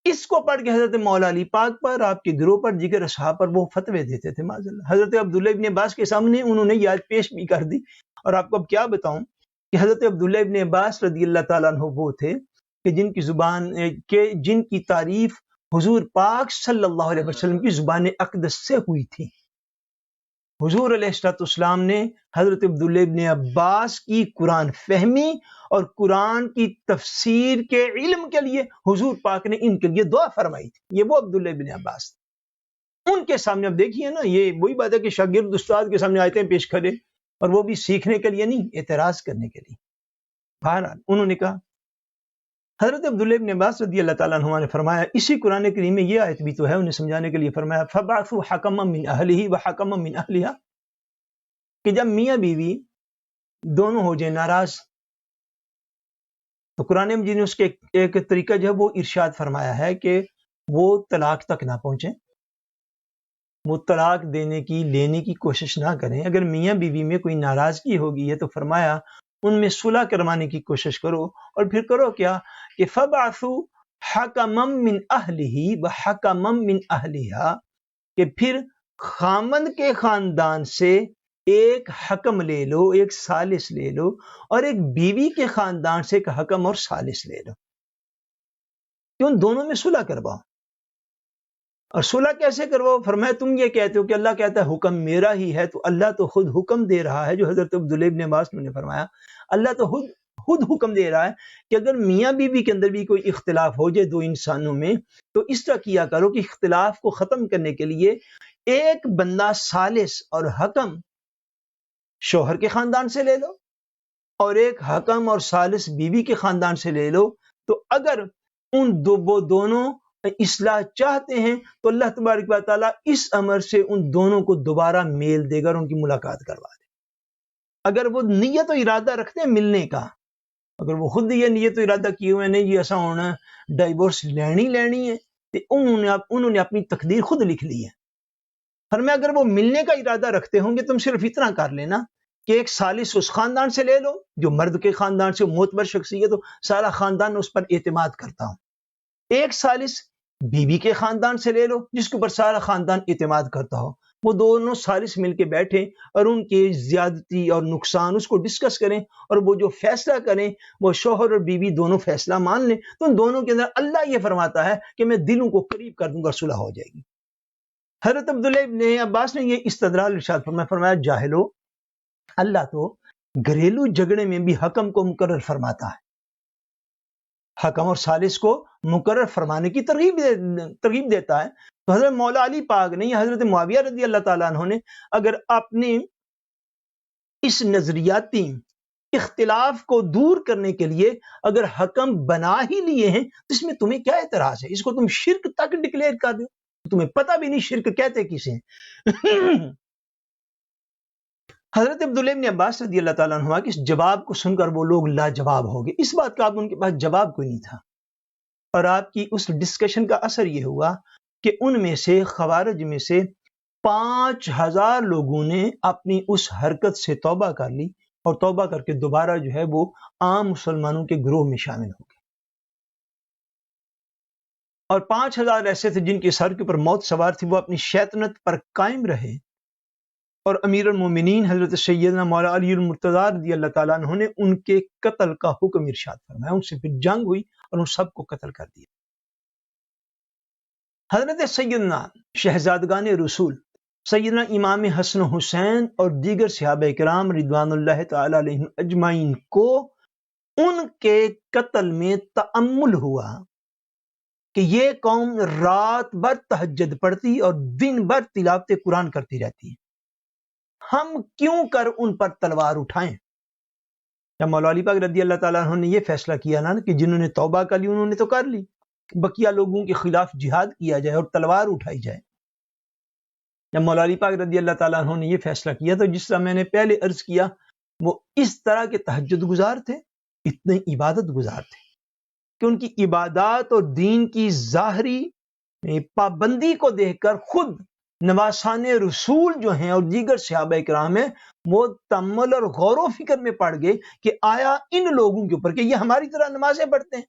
اس کو پڑھ کے حضرت مولا علی پاک پر، آپ کے گروہ پر، دیگر اصحاب پر وہ فتوے دیتے تھے معاذ اللہ۔ حضرت عبداللہ ابن عباس کے سامنے انہوں نے یہ آیت پیش بھی کر دی، اور آپ کو اب کیا بتاؤں کہ حضرت عبداللہ ابن عباس رضی اللہ تعالیٰ عنہ وہ تھے کہ جن کی تعریف حضور پاک صلی اللہ علیہ وسلم کی زبان اقدس سے ہوئی تھی۔ حضور علیہ السلام نے حضرت عبداللہ ابن عباس کی قرآن فہمی اور قرآن کی تفسیر کے علم کے لیے حضور پاک نے ان کے لیے دعا فرمائی تھی۔ یہ وہ عبداللہ ابن عباس تھے۔ ان کے سامنے اب دیکھیے نا، یہ وہی بات ہے کہ شاگرد استاد کے سامنے آیتیں پیش کرے، اور وہ بھی سیکھنے کے لیے نہیں، اعتراض کرنے کے لیے۔ بہرحال انہوں نے کہا، حضرت عبداللہ ابن عباس رضی اللہ تعالیٰ عنہ نے فرمایا، اسی قرآن کریم میں یہ آیت بھی تو ہے، انہیں سمجھانے کے لیے فرمایا فَبَعْثُوا حَكَمًا مِّنْ أَهْلِهِ وَحَكَمًا مِّنْ أَهْلِهَا، کہ جب میاں بیوی دونوں ہو جائیں ناراض، تو قرآن مجید نے اس کے ایک طریقہ جو ہے وہ ارشاد فرمایا ہے کہ وہ طلاق تک نہ پہنچیں، وہ طلاق لینے کی کوشش نہ کریں۔ اگر میاں بیوی میں کوئی ناراضگی ہوگی ہے تو فرمایا ان میں صلح کروانے کی کوشش کرو، اور پھر کرو کیا کہ فَبَعْثُوا حَكَمًا مِّنْ أَهْلِهِ وَحَكَمًا مِّنْ أَهْلِهَا، کہ پھر خامند کے خاندان سے ایک حکم لے لو، ایک ثالث لے لو، اور ایک بیوی کے خاندان سے ایک حکم اور ثالث لے لو، کہ ان دونوں میں صلح کرواؤ۔ اور صلح کیسے کرواؤ؟ فرمایا تم یہ کہتے ہو کہ اللہ کہتا ہے حکم میرا ہی ہے، تو اللہ تو خود حکم دے رہا ہے، جو حضرت عبداللہ ابن عباس نے فرمایا، اللہ تو خود حکم دے رہا ہے کہ اگر میاں بیوی کے اندر بھی کوئی اختلاف ہو جائے دو انسانوں میں، تو اس طرح کیا کرو کہ اختلاف کو ختم کرنے کے لیے ایک بندہ ثالث اور حکم شوہر کے خاندان سے لے لو، اور ایک حکم اور ثالث بیوی کے خاندان سے لے لو۔ تو اگر وہ دونوں اصلاح چاہتے ہیں تو اللہ تبارک و تعالیٰ اس امر سے ان دونوں کو دوبارہ میل دے گا اور ان کی ملاقات کروا دے۔ اگر وہ نیت و ارادہ رکھتے ہیں ملنے کا، اگر وہ خود یہ نیت و ارادہ کیے ہوئے نہیں یہ ایسا ہونا ڈائیورس لینی ہے، تو انہوں نے اپنی تقدیر خود لکھ لی ہے۔ فرمایا اگر وہ ملنے کا ارادہ رکھتے ہوں گے تم صرف اتنا کر لینا کہ ایک ثالث اس خاندان سے لے لو، جو مرد کے خاندان سے معتبر شخصیت ہو، سارا خاندان اس پر اعتماد کرتا ہوں، ایک ثالث بیوی کے خاندان سے لے لو جس کے اوپر سارا خاندان اعتماد کرتا ہو، وہ دونوں ثالث مل کے بیٹھیں اور ان کے زیادتی اور نقصان اس کو ڈسکس کریں، اور وہ جو فیصلہ کریں وہ شوہر اور بیوی دونوں فیصلہ مان لیں، تو ان دونوں کے اندر اللہ یہ فرماتا ہے کہ میں دلوں کو قریب کر دوں گا، صلح ہو جائے گی۔ حضرت عبداللہ ابن عباس نے یہ استدلال ارشاد فرمایا جاہلو، اللہ تو گھریلو جھگڑے میں بھی حکم کو مقرر فرماتا ہے، حکم اور ثالث کو مقرر فرمانے کی ترغیب دیتا ہے۔ تو حضرت مولا علی پاک نے یا حضرت معاویہ رضی اللہ تعالیٰ عنہ نے اگر اپنے اس نظریاتی اختلاف کو دور کرنے کے لیے اگر حکم بنا ہی لیے ہیں تو اس میں تمہیں کیا اعتراض ہے؟ اس کو تم شرک تک ڈکلیئر کر دو، تمہیں پتہ بھی نہیں شرک کہتے کسے ہیں۔ حضرت عبداللہ ابن عباس رضی اللہ تعالیٰ عنہ کے اس جواب کو سن کر وہ لوگ لاجواب ہو گئے، اس بات کا اب ان کے پاس جواب کوئی نہیں تھا، اور آپ کی اس ڈسکشن کا اثر یہ ہوا کہ ان میں سے خوارج میں سے 5000 لوگوں نے اپنی اس حرکت سے توبہ کر لی، اور توبہ کر کے دوبارہ جو ہے وہ عام مسلمانوں کے گروہ میں شامل ہو گئے، اور 5000 ایسے تھے جن کے سر کے اوپر موت سوار تھی، وہ اپنی شیطنت پر قائم رہے، اور امیر المومنین حضرت سیدنا مولا علی المرتضیٰ رضی اللہ تعالیٰ عنہ نے ان کے قتل کا حکم ارشاد فرمایا، ان سے پھر جنگ ہوئی اور ان سب کو قتل کر دیا۔ حضرت سیدنا شہزادگان رسول سیدنا امام حسن حسین اور دیگر صحابہ کرام رضوان اللہ تعالی علیہم اجمعین کو ان کے قتل میں تأمل ہوا کہ یہ قوم رات بھر تہجد پڑھتی اور دن بھر تلاوت قرآن کرتی رہتی ہے، ہم کیوں کر ان پر تلوار اٹھائیں؟ جب مولا علی پاک رضی اللہ تعالیٰ عنہ نے یہ فیصلہ کیا نا کہ جنہوں نے توبہ کر لی انہوں نے تو کر لی، بقیہ لوگوں کے خلاف جہاد کیا جائے اور تلوار اٹھائی جائے، جب مولا علی پاک رضی اللہ تعالیٰ عنہ نے یہ فیصلہ کیا تو جس طرح میں نے پہلے عرض کیا وہ اس طرح کے تہجد گزار تھے، اتنے عبادت گزار تھے کہ ان کی عبادات اور دین کی ظاہری پابندی کو دیکھ کر خود نواسان رسول جو ہیں اور دیگر صحابہ کرام ہیں وہ تأمل اور غور و فکر میں پڑ گئے کہ آیا ان لوگوں کے اوپر کہ یہ ہماری طرح نمازیں پڑھتے ہیں،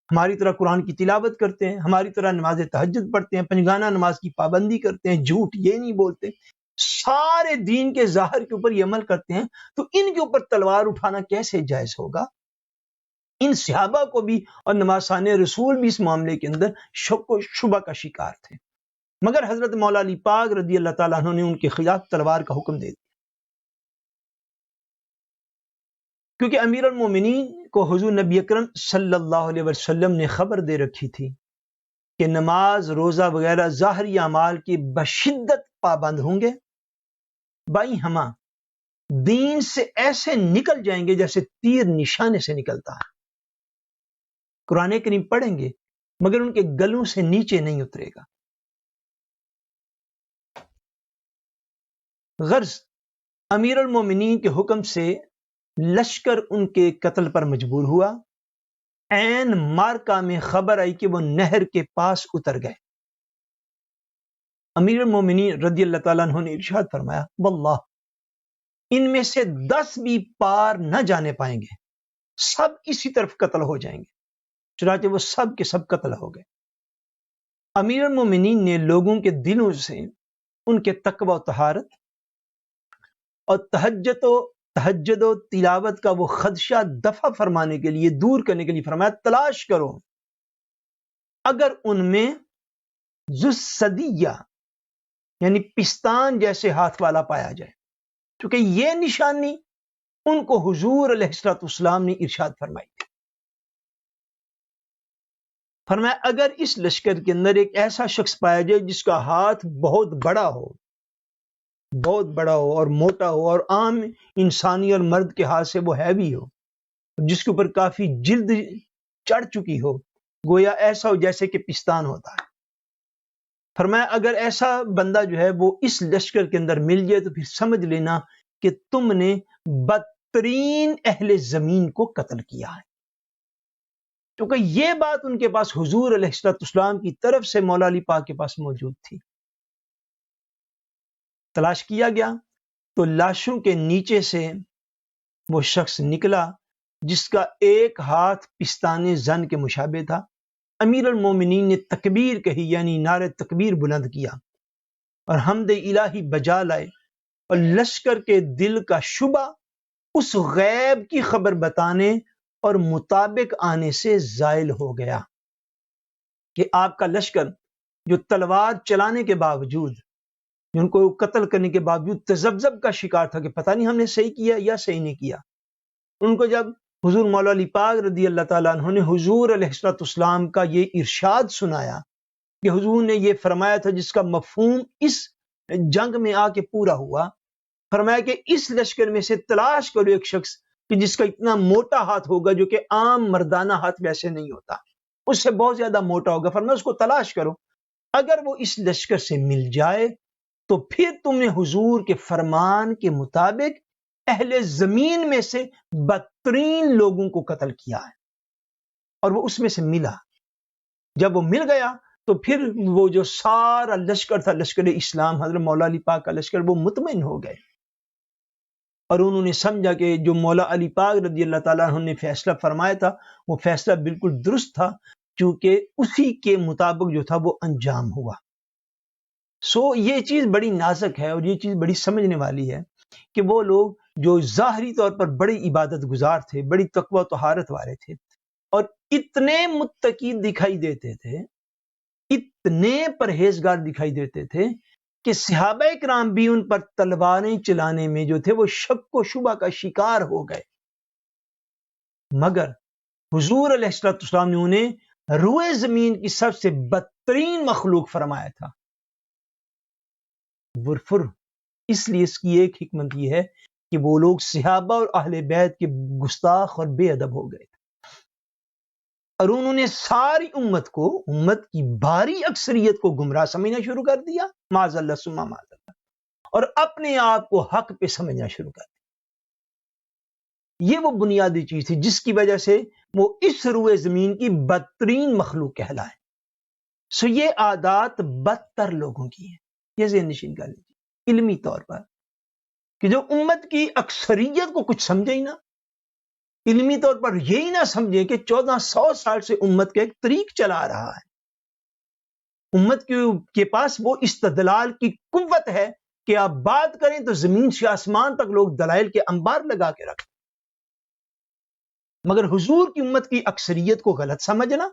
ہماری طرح قرآن کی تلاوت کرتے ہیں، ہماری طرح نماز تہجد پڑھتے ہیں، پنجگانہ نماز کی پابندی کرتے ہیں، جھوٹ یہ نہیں بولتے، سارے دین کے ظاہر کے اوپر یہ عمل کرتے ہیں، تو ان کے اوپر تلوار اٹھانا کیسے جائز ہوگا؟ ان صحابہ کو بھی اور نواسان رسول بھی اس معاملے کے اندر شک و شبہ کا شکار تھے، مگر حضرت مولا علی پاک رضی اللہ تعالیٰ عنہ نے ان کے خلاف تلوار کا حکم دے دیا، کیونکہ امیر المومنین کو حضور نبی اکرم صلی اللہ علیہ وسلم نے خبر دے رکھی تھی کہ نماز روزہ وغیرہ ظاہری اعمال کی بشدت پابند ہوں گے، بائی ہما دین سے ایسے نکل جائیں گے جیسے تیر نشانے سے نکلتا ہے، قرآن کریم پڑھیں گے مگر ان کے گلوں سے نیچے نہیں اترے گا۔ غرض امیر المومنین کے حکم سے لشکر ان کے قتل پر مجبور ہوا، عین مارکا میں خبر آئی کہ وہ نہر کے پاس اتر گئے۔ امیر المومنین رضی اللہ تعالیٰ عنہ نے ارشاد فرمایا واللہ ان میں سے 10 بھی پار نہ جانے پائیں گے، سب اسی طرف قتل ہو جائیں گے، چنانچہ وہ سب کے سب قتل ہو گئے۔ امیر المومنین نے لوگوں کے دلوں سے ان کے تقوی و طہارت اور تہجد و تلاوت کا وہ خدشہ دفع فرمانے کے لیے، دور کرنے کے لیے فرمایا تلاش کرو اگر ان میں ذوالصدیہ یعنی پستان جیسے ہاتھ والا پایا جائے، کیونکہ یہ نشانی ان کو حضور علیہ الصلوۃ والسلام نے ارشاد فرمائی۔ فرمایا اگر اس لشکر کے اندر ایک ایسا شخص پایا جائے جس کا ہاتھ بہت بڑا ہو اور موٹا ہو اور عام انسانی اور مرد کے ہاتھ سے وہ ہیوی ہو، جس کے اوپر کافی جلد چڑھ چکی ہو، گویا ایسا ہو جیسے کہ پستان ہوتا ہے، فرمایا اگر ایسا بندہ جو ہے وہ اس لشکر کے اندر مل جائے تو پھر سمجھ لینا کہ تم نے بدترین اہل زمین کو قتل کیا ہے، کیونکہ یہ بات ان کے پاس حضور علیہ السلام کی طرف سے مولا علی پاک کے پاس موجود تھی۔ تلاش کیا گیا تو لاشوں کے نیچے سے وہ شخص نکلا جس کا ایک ہاتھ پستان زن کے مشابہ تھا۔ امیر المومنین نے تکبیر کہی یعنی نعرہ تکبیر بلند کیا اور حمد الہی بجا لائے، اور لشکر کے دل کا شبہ اس غیب کی خبر بتانے اور مطابق آنے سے زائل ہو گیا کہ آپ کا لشکر جو تلوار چلانے کے باوجود، ان کو قتل کرنے کے باوجود تذبذب کا شکار تھا کہ پتہ نہیں ہم نے صحیح کیا یا صحیح نہیں کیا، ان کو جب حضور مولا علی پاک رضی اللہ تعالیٰ عنہ نے حضور علیہ السلام کا یہ ارشاد سنایا کہ حضور نے یہ فرمایا تھا جس کا مفہوم اس جنگ میں آ کے پورا ہوا، فرمایا کہ اس لشکر میں سے تلاش کرو ایک شخص کہ جس کا اتنا موٹا ہاتھ ہوگا جو کہ عام مردانہ ہاتھ ویسے نہیں ہوتا، اس سے بہت زیادہ موٹا ہوگا، فرمایا اس کو تلاش کرو، اگر وہ اس لشکر سے مل جائے تو پھر تم نے حضور کے فرمان کے مطابق اہل زمین میں سے بدترین لوگوں کو قتل کیا ہے، اور وہ اس میں سے ملا۔ جب وہ مل گیا تو پھر وہ جو سارا لشکر تھا، لشکر اسلام، حضرت مولا علی پاک کا لشکر، وہ مطمئن ہو گئے اور انہوں نے سمجھا کہ جو مولا علی پاک رضی اللہ تعالیٰ عنہ نے فیصلہ فرمایا تھا وہ فیصلہ بالکل درست تھا، کیونکہ اسی کے مطابق جو تھا وہ انجام ہوا۔ یہ چیز بڑی نازک ہے اور یہ چیز بڑی سمجھنے والی ہے کہ وہ لوگ جو ظاہری طور پر بڑی عبادت گزار تھے، بڑی تقوی و طہارت والے تھے اور اتنے متقی دکھائی دیتے تھے، اتنے پرہیزگار دکھائی دیتے تھے کہ صحابہ کرام بھی ان پر تلواریں چلانے میں جو تھے وہ شک و شبہ کا شکار ہو گئے، مگر حضور علیہ السلام نے انہیں روئے زمین کی سب سے بدترین مخلوق فرمایا تھا۔ ورفر اس لیے اس کی ایک حکمت یہ ہے کہ وہ لوگ صحابہ اور اہل بیت کے گستاخ اور بے ادب ہو گئے، اور انہوں نے ساری امت کی بھاری اکثریت کو گمراہ سمجھنا شروع کر دیا، معاذ اللہ ثم معاذ اللہ، اور اپنے آپ کو حق پہ سمجھنا شروع کر دیا۔ یہ وہ بنیادی چیز تھی جس کی وجہ سے وہ اس روئے زمین کی بدترین مخلوق کہلائے۔ سو یہ عادات بدتر لوگوں کی ہیں، یہ ذہن نشین کر لیجیے علمی طور پر، کہ جو امت کی اکثریت کو کچھ سمجھے ہی نہ، علمی طور پر یہی نہ سمجھے کہ 1400 سال سے امت کا ایک طریق چلا رہا ہے، امت کے پاس وہ استدلال کی قوت ہے کہ آپ بات کریں تو زمین سے آسمان تک لوگ دلائل کے انبار لگا کے رکھیں، مگر حضور کی امت کی اکثریت کو غلط سمجھنا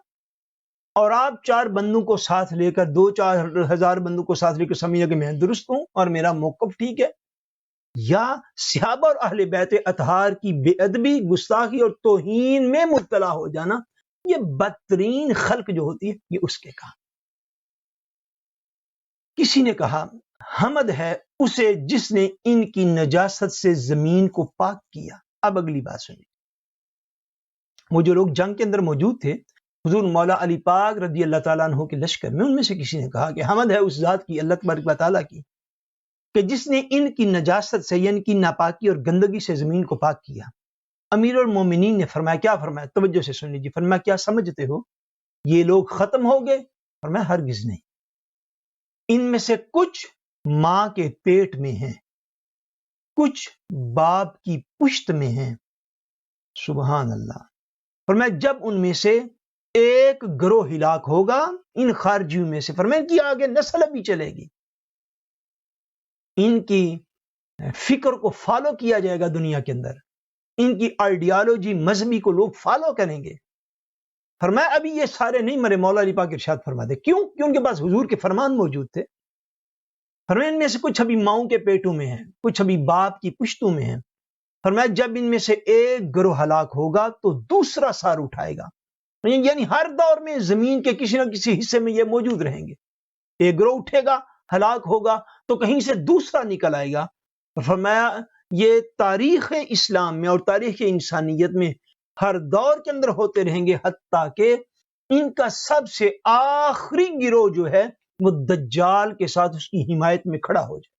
اور آپ 4 بندوں کو ساتھ لے کر 2-4 ہزار بندوں کو ساتھ لے کر سمجھنا کہ میں درست ہوں اور میرا موقف ٹھیک ہے، یا صحابہ اور اہل بیت اطہار کی بے ادبی، گستاخی اور توہین میں مبتلا ہو جانا، یہ بدترین خلق جو ہوتی ہے یہ اس کے کام۔ کسی نے کہا حمد ہے اسے جس نے ان کی نجاست سے زمین کو پاک کیا۔ اب اگلی بات سنیے، وہ جو لوگ جنگ کے اندر موجود تھے، حضور مولا علی پاک رضی اللہ تعالیٰ عنہ کے لشکر میں، ان میں سے کسی نے کہا کہ حمد ہے اس ذات کی، اللہ تبارک و تعالیٰ کی، کہ جس نے ان کی نجاست سے یعنی کی ناپاکی اور گندگی سے زمین کو پاک کیا۔ امیر المومنین نے فرمایا، کیا فرمایا؟ توجہ سے سن لیجیے۔ فرمایا کیا سمجھتے ہو یہ لوگ ختم ہو گئے؟ فرمایا ہرگز نہیں، ان میں سے کچھ ماں کے پیٹ میں ہیں، کچھ باپ کی پشت میں ہیں۔ سبحان اللہ۔ فرمایا جب ان میں سے ایک گروہ ہلاک ہوگا ان خارجیوں میں سے، فرمایا کہ آگے نسل بھی چلے گی، ان کی فکر کو فالو کیا جائے گا دنیا کے اندر، ان کی آئیڈیالوجی مذہبی کو لوگ فالو کریں گے۔ فرمایا ابھی یہ سارے نہیں مرے، مولا علی پاک ارشاد فرما دے کیوں؟ کہ ان کے پاس حضور کے فرمان موجود تھے۔ فرمایا ان میں سے کچھ ابھی ماؤں کے پیٹوں میں ہیں، کچھ ابھی باپ کی پشتوں میں ہیں۔ فرمایا جب ان میں سے ایک گروہ ہلاک ہوگا تو دوسرا سار اٹھائے گا، یعنی ہر دور میں زمین کے کسی نہ کسی حصے میں یہ موجود رہیں گے، ایک گروہ اٹھے گا، ہلاک ہوگا تو کہیں سے دوسرا نکل آئے گا۔ فرمایا یہ تاریخ اسلام میں اور تاریخ انسانیت میں ہر دور کے اندر ہوتے رہیں گے، حتیٰ کہ ان کا سب سے آخری گروہ جو ہے وہ دجال کے ساتھ اس کی حمایت میں کھڑا ہو جائے۔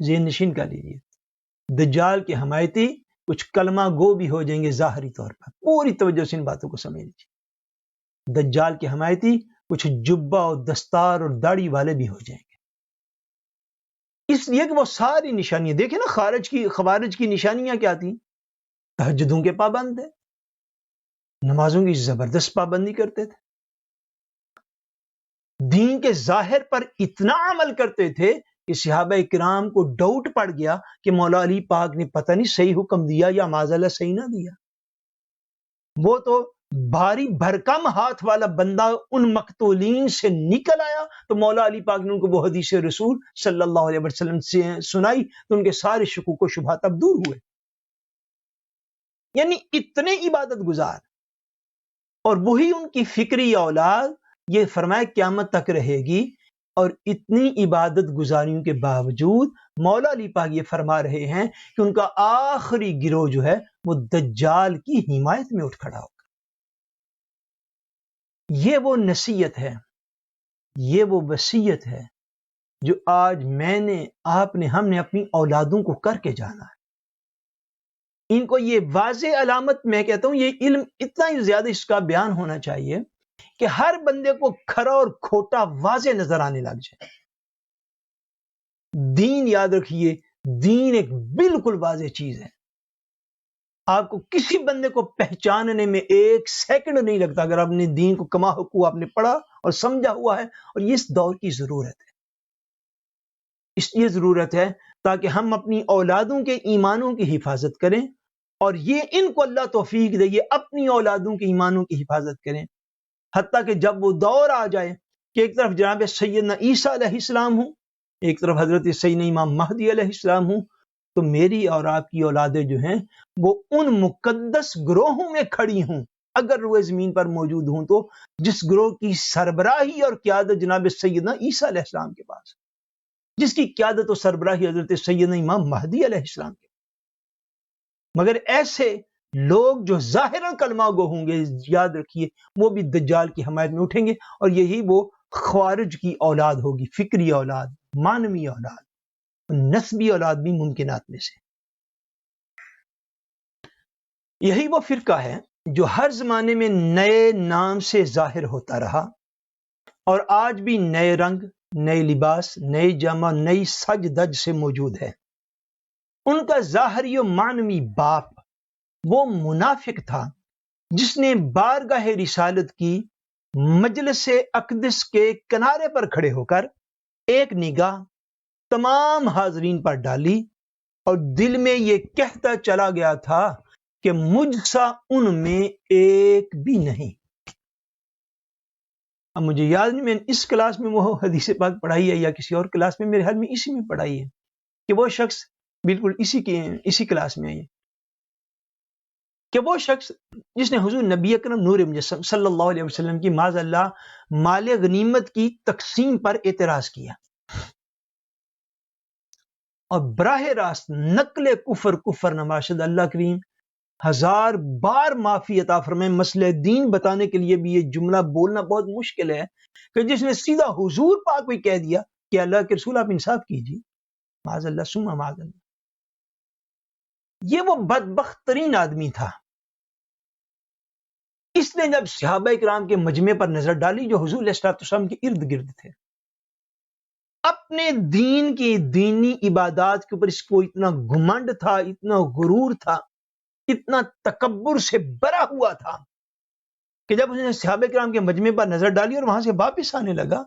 ذہن نشین کر لیجیے، دجال کے حمایتی کچھ کلمہ گو بھی ہو جائیں گے ظاہری طور پر، پوری توجہ سے ان باتوں کو سمجھ لیجیے۔ دجال کے حمایتی کچھ جبہ اور دستار اور داڑھی والے بھی ہو جائیں گے، اس لیے کہ وہ ساری نشانیاں دیکھیں نا، خوارج کی نشانیاں کیا تھیں؟ تہجدوں کے پابند تھے، نمازوں کی زبردست پابندی کرتے تھے، دین کے ظاہر پر اتنا عمل کرتے تھے کہ صحابہ کرام کو ڈاؤٹ پڑ گیا کہ مولا علی پاک نے پتہ نہیں صحیح حکم دیا یا معاذ اللہ صحیح نہ دیا۔ وہ تو بھاری بھرکم ہاتھ والا بندہ ان مقتولین سے نکل آیا تو مولا علی پاک نے ان کو وہ حدیث رسول صلی اللہ علیہ وسلم سے سنائی تو ان کے سارے شکوک و شبہات اب دور ہوئے۔ یعنی اتنے عبادت گزار، اور وہی ان کی فکری اولاد، یہ فرمایا قیامت تک رہے گی، اور اتنی عبادت گزاریوں کے باوجود مولا علی پاک یہ فرما رہے ہیں کہ ان کا آخری گروہ جو ہے وہ دجال کی حمایت میں اٹھ کھڑا ہوگا۔ یہ وہ نصیحت ہے، یہ وہ وصیت ہے جو آج میں نے، آپ نے، ہم نے اپنی اولادوں کو کر کے جانا ہے۔ ان کو یہ واضح علامت، میں کہتا ہوں یہ علم اتنا ہی زیادہ اس کا بیان ہونا چاہیے کہ ہر بندے کو کھرا اور کھوٹا واضح نظر آنے لگ جائے۔ دین یاد رکھیے، دین ایک بالکل واضح چیز ہے، آپ کو کسی بندے کو پہچاننے میں 1 سیکنڈ نہیں لگتا اگر آپ نے دین کو کما حقوق آپ نے پڑھا اور سمجھا ہوا ہے، اور یہ اس دور کی ضرورت ہے، اس لیے ضرورت ہے تاکہ ہم اپنی اولادوں کے ایمانوں کی حفاظت کریں، اور یہ ان کو اللہ توفیق دے یہ اپنی اولادوں کے ایمانوں کی حفاظت کریں، حتیٰ کہ جب وہ دور آ جائے کہ ایک طرف جناب سیدنا عیسیٰ علیہ السلام ہوں، ایک طرف حضرت سیدنا امام مہدی علیہ السلام ہوں، تو میری اور آپ کی اولادیں جو ہیں وہ ان مقدس گروہوں میں کھڑی ہوں، اگر روئے زمین پر موجود ہوں تو، جس گروہ کی سربراہی اور قیادت جناب سیدنا عیسیٰ علیہ السلام کے پاس، جس کی قیادت و سربراہی حضرت سیدنا امام مہدی علیہ السلام کے، مگر ایسے لوگ جو ظاہراً کلمہ گو ہوں گے، یاد رکھیے وہ بھی دجال کی حمایت میں اٹھیں گے، اور یہی وہ خوارج کی اولاد ہوگی، فکری اولاد، مانوی اولاد، نسبی اولاد بھی ممکنات میں سے۔ یہی وہ فرقہ ہے جو ہر زمانے میں نئے نام سے ظاہر ہوتا رہا، اور آج بھی نئے رنگ، نئے لباس، نئے جامہ، نئی سج دج سے موجود ہے۔ ان کا ظاہری و معنوی باپ وہ منافق تھا جس نے بارگاہ رسالت کی مجلس اقدس کے کنارے پر کھڑے ہو کر ایک نگاہ تمام حاضرین پر ڈالی، اور دل میں یہ کہتا چلا گیا تھا کہ مجھ سا ان میں ایک بھی نہیں۔ اب مجھے یاد نہیں میں اس کلاس میں وہ حدیث پاک پڑھائی ہے یا کسی اور کلاس میں، میرے خیال میں اسی میں پڑھائی ہے کہ وہ شخص بالکل اسی کلاس میں آئی ہے کہ وہ شخص جس نے حضور نبی اکرم نور مجسم صلی اللہ علیہ وسلم کی معاذ اللہ مال غنیمت کی تقسیم پر اعتراض کیا اور براہ راست نقل کفر نماشد اللہ کریم ہزار بار معافی عطا فرمائے۔ مسئلہ دین بتانے کے لیے بھی یہ جملہ بولنا بہت مشکل ہے کہ جس نے سیدھا حضور پاک کو کہہ دیا کہ اللہ کے رسول آپ انصاف کیجیے، معاذ اللہ ثم معاذ اللہ۔ یہ وہ بدبخت ترین آدمی تھا۔ اس نے جب صحابہ کرام کے مجمع پر نظر ڈالی جو حضور علیہ السلام کے ارد گرد تھے، اپنے دین کی دینی عبادات کے اوپر اس کو اتنا گھمنڈ تھا، اتنا غرور تھا، اتنا تکبر سے بھرا ہوا تھا کہ جب اس نے صحابہ کرام کے مجمع پر نظر ڈالی اور وہاں سے واپس آنے لگا،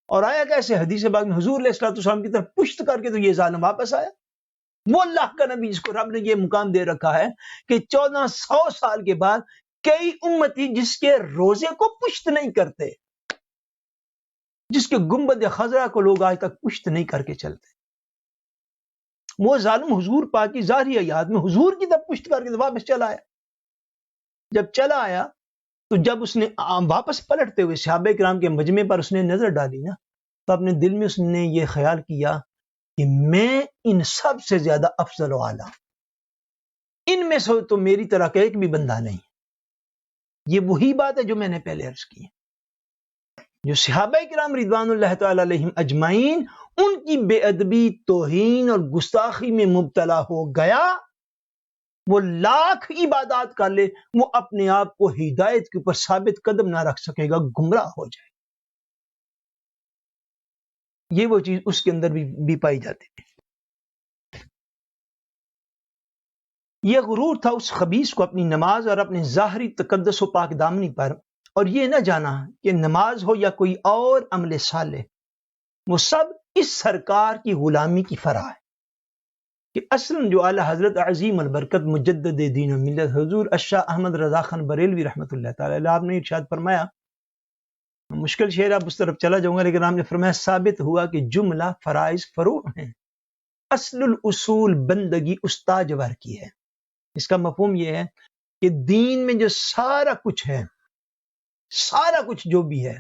اور آیا کیسے حدیث پاک میں حضور علیہ السلام کی طرف پشت کر کے، تو یہ ظالم واپس آیا۔ وہ اللہ کا نبی جس کو رب نے یہ مقام دے رکھا ہے کہ 1400 سال کے بعد کئی امتی جس کے روزے کو پشت نہیں کرتے، جس کے گنبد خضرا کو لوگ آج تک پشت نہیں کر کے چلتے، وہ ظالم حضور پاک کی ظاہری حیات میں حضور کی طرف پشت کر کے واپس چلا آیا۔ جب چلا آیا تو جب اس نے واپس پلٹتے ہوئے صحابہ کرام کے مجمع پر اس نے نظر ڈالی نا، تو اپنے دل میں اس نے یہ خیال کیا کہ میں ان سب سے زیادہ افضل و اعلیٰ، ان میں سے تو میری طرح کا ایک بھی بندہ نہیں۔ یہ وہی بات ہے جو میں نے پہلے عرض کی، جو صحابہ کرام رضوان اللہ تعالی علیہم اجمعین ان کی بے ادبی، توہین اور گستاخی میں مبتلا ہو گیا، وہ لاکھ عبادات کر لے، وہ اپنے آپ کو ہدایت کے اوپر ثابت قدم نہ رکھ سکے گا، گمراہ ہو جائے۔ یہ وہ چیز اس کے اندر بھی پائی جاتی ہے۔ یہ غرور تھا اس خبیث کو اپنی نماز اور اپنے ظاہری تقدس و پاک دامنی پر، اور یہ نہ جانا کہ نماز ہو یا کوئی اور عمل صالح، وہ سب اس سرکار کی غلامی کی فرع ہے کہ اصلاً جو اعلیٰ حضرت عظیم البرکت مجدد دین و ملت حضور الشاہ احمد رضا خان بریلوی رحمۃ اللہ تعالی علیہ، آپ نے ارشاد فرمایا، مشکل شعر اب اس طرف چلا جاؤں گا، لیکن آپ نے فرمایا ثابت ہوا کہ جملہ فرائض فروع ہیں، اصل الاصول بندگی استاجور کی ہے۔ اس کا مفہوم یہ ہے کہ دین میں جو سارا کچھ ہے، سارا کچھ جو بھی ہے،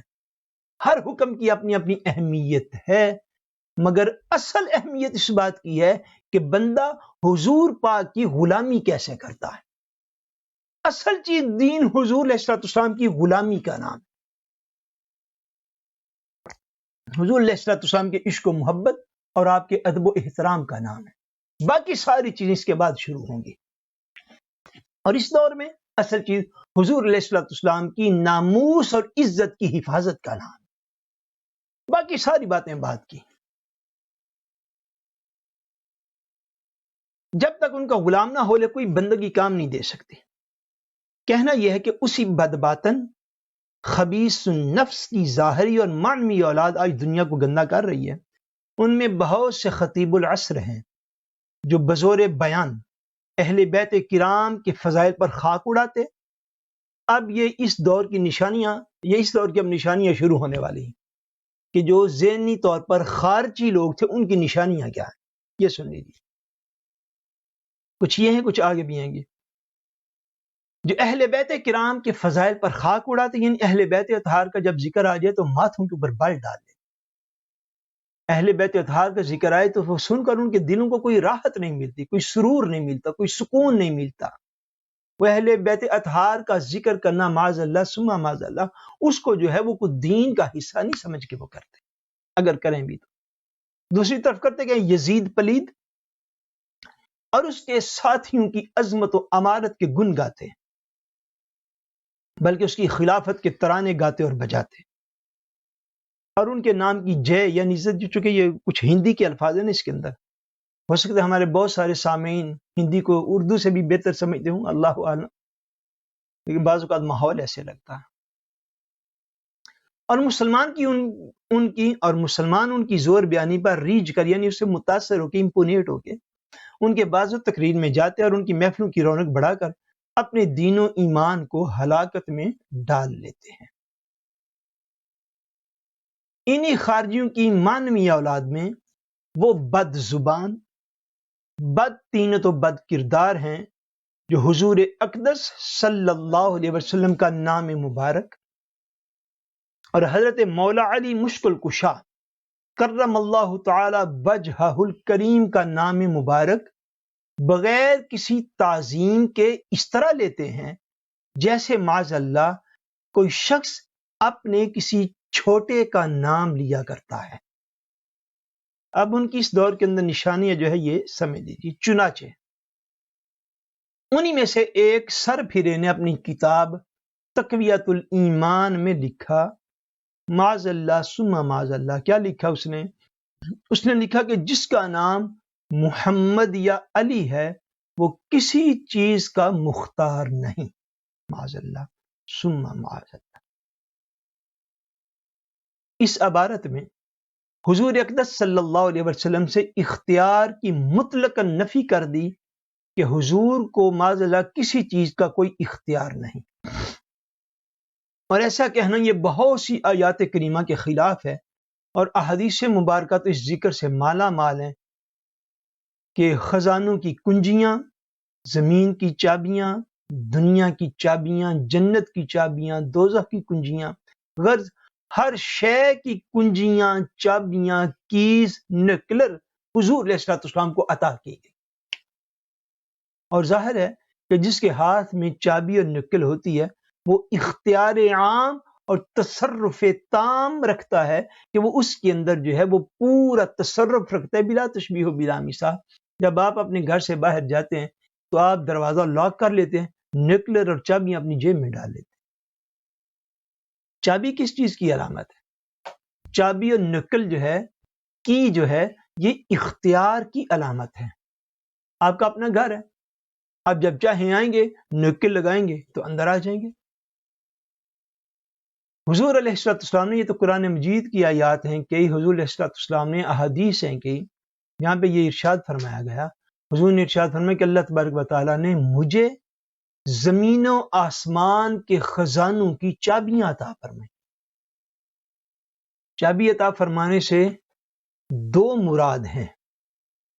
ہر حکم کی اپنی اپنی اہمیت ہے، مگر اصل اہمیت اس بات کی ہے کہ بندہ حضور پاک کی غلامی کیسے کرتا ہے۔ اصل چیز دین حضور علیہ السلام کی غلامی کا نام ہے، حضور علیہ السلام کے عشق و محبت اور آپ کے ادب و احترام کا نام ہے۔ باقی ساری چیزیں اس کے بعد شروع ہوں گی، اور اس دور میں اصل چیز حضور علیہ السلام کی ناموس اور عزت کی حفاظت کا نام ہے، باقی ساری باتیں بعد کی۔ جب تک ان کا غلام نہ ہو لے کوئی بندگی کام نہیں دے سکتی۔ کہنا یہ ہے کہ اسی بدباطن خبیث نفس کی ظاہری اور معنوی اولاد آج دنیا کو گندہ کر رہی ہے۔ ان میں بہت سے خطیب العصر ہیں جو بزور بیان اہل بیت کرام کے فضائل پر خاک اڑاتے۔ اب یہ اس دور کی اب نشانیاں شروع ہونے والی ہیں کہ جو ذہنی طور پر خارجی لوگ تھے ان کی نشانیاں کیا ہیں، یہ سن لیجیے۔ کچھ یہ ہیں، کچھ آگے بھی آئیں گے۔ جو اہل بیت کرام کے فضائل پر خاک اڑاتے، یعنی اہل بیت اطہار کا جب ذکر آ جائے تو ماتھوں کے اوپر بال ڈال دیں۔ اہل بیت اطہار کا ذکر آئے تو وہ سن کر ان کے دلوں کو کوئی راحت نہیں ملتی، کوئی سرور نہیں ملتا، کوئی سکون نہیں ملتا۔ وہ اہل بیت اطہار کا ذکر کرنا معاذ اللہ ثم معاذ اللہ، اس کو جو ہے وہ کوئی دین کا حصہ نہیں سمجھ کے وہ کرتے، اگر کریں بھی تو۔ دوسری طرف کرتے کہ یزید پلید اور اس کے ساتھیوں کی عظمت و امارت کے گن گاتے، بلکہ اس کی خلافت کے ترانے گاتے اور بجاتے، اور ان کے نام کی جے یعنی عزت، جو چونکہ یہ کچھ ہندی کے الفاظ ہیں نا اس کے اندر، ہو سکتا ہے ہمارے بہت سارے سامعین ہندی کو اردو سے بھی بہتر سمجھتے ہوں، اللہ اعلم، لیکن بعض اوقات ماحول ایسے لگتا ہے۔ اور مسلمان ان کی زور بیانی پر ریجھ کر یعنی اس سے متاثر ہو کے، امپونیٹ ہو کے ان کے بعض تقریر میں جاتے اور ان کی محفلوں کی رونق بڑھا کر اپنے دین و ایمان کو ہلاکت میں ڈال لیتے ہیں۔ انہی خارجیوں کی مانوی اولاد میں وہ بد زبان، بد طینت و بد کردار ہیں جو حضور اقدس صلی اللہ علیہ وسلم کا نام مبارک اور حضرت مولا علی مشکل کشا کرم اللہ تعالی وجہہ الکریم کا نام مبارک بغیر کسی تعظیم کے اس طرح لیتے ہیں جیسے معاذ اللہ کوئی شخص اپنے کسی چھوٹے کا نام لیا کرتا ہے۔ اب ان کی اس دور کے اندر نشانیاں جو ہے یہ سمجھ لیجیے۔ چنانچہ انہی میں سے ایک سر پھرے نے اپنی کتاب تقویۃ الایمان میں لکھا، معاذ اللہ ثم معاذ اللہ، کیا لکھا اس نے لکھا کہ جس کا نام محمد یا علی ہے وہ کسی چیز کا مختار نہیں، معاذ اللہ ثم معاذ اللہ۔ اس عبارت میں حضور اقدس صلی اللہ علیہ وسلم سے اختیار کی مطلق نفی کر دی کہ حضور کو معاذ اللہ کسی چیز کا کوئی اختیار نہیں، اور ایسا کہنا یہ بہت سی آیات کریمہ کے خلاف ہے، اور احادیث مبارکہ تو اس ذکر سے مالا مال ہیں کہ خزانوں کی کنجیاں، زمین کی چابیاں، دنیا کی چابیاں، جنت کی چابیاں، دوزخ کی کنجیاں، غرض ہر شے کی کنجیاں، چابیاں، کیز، نکلر حضور علیہ السلام کو عطا کی گئی۔ اور ظاہر ہے کہ جس کے ہاتھ میں چابی اور نکل ہوتی ہے وہ اختیار عام اور تصرف تام رکھتا ہے کہ وہ اس کے اندر جو ہے وہ پورا تصرف رکھتا ہے، بلا تشبیہ و بلا مثال۔ جب آپ اپنے گھر سے باہر جاتے ہیں تو آپ دروازہ لاک کر لیتے ہیں، نکلر اور چابیاں اپنی جیب میں ڈال لیتے ہیں۔ چابی کس چیز کی علامت ہے؟ چابی اور نکل جو ہے، کی جو ہے، یہ اختیار کی علامت ہے۔ آپ کا اپنا گھر ہے، آپ جب چاہیں آئیں گے، نکل لگائیں گے تو اندر آ جائیں گے۔ حضور علیہ السلام نے، یہ تو قرآن مجید کی آیات ہیں، کئی حضور علیہ السلام نے احادیث ہیں کئی، یہاں پہ یہ ارشاد فرمایا گیا، حضور نے ارشاد فرمایا کہ اللہ تبارک و تعالیٰ نے مجھے زمین و آسمان کے خزانوں کی چابیاں عطا فرمائیں۔ چابی عطا فرمانے سے دو مراد ہیں۔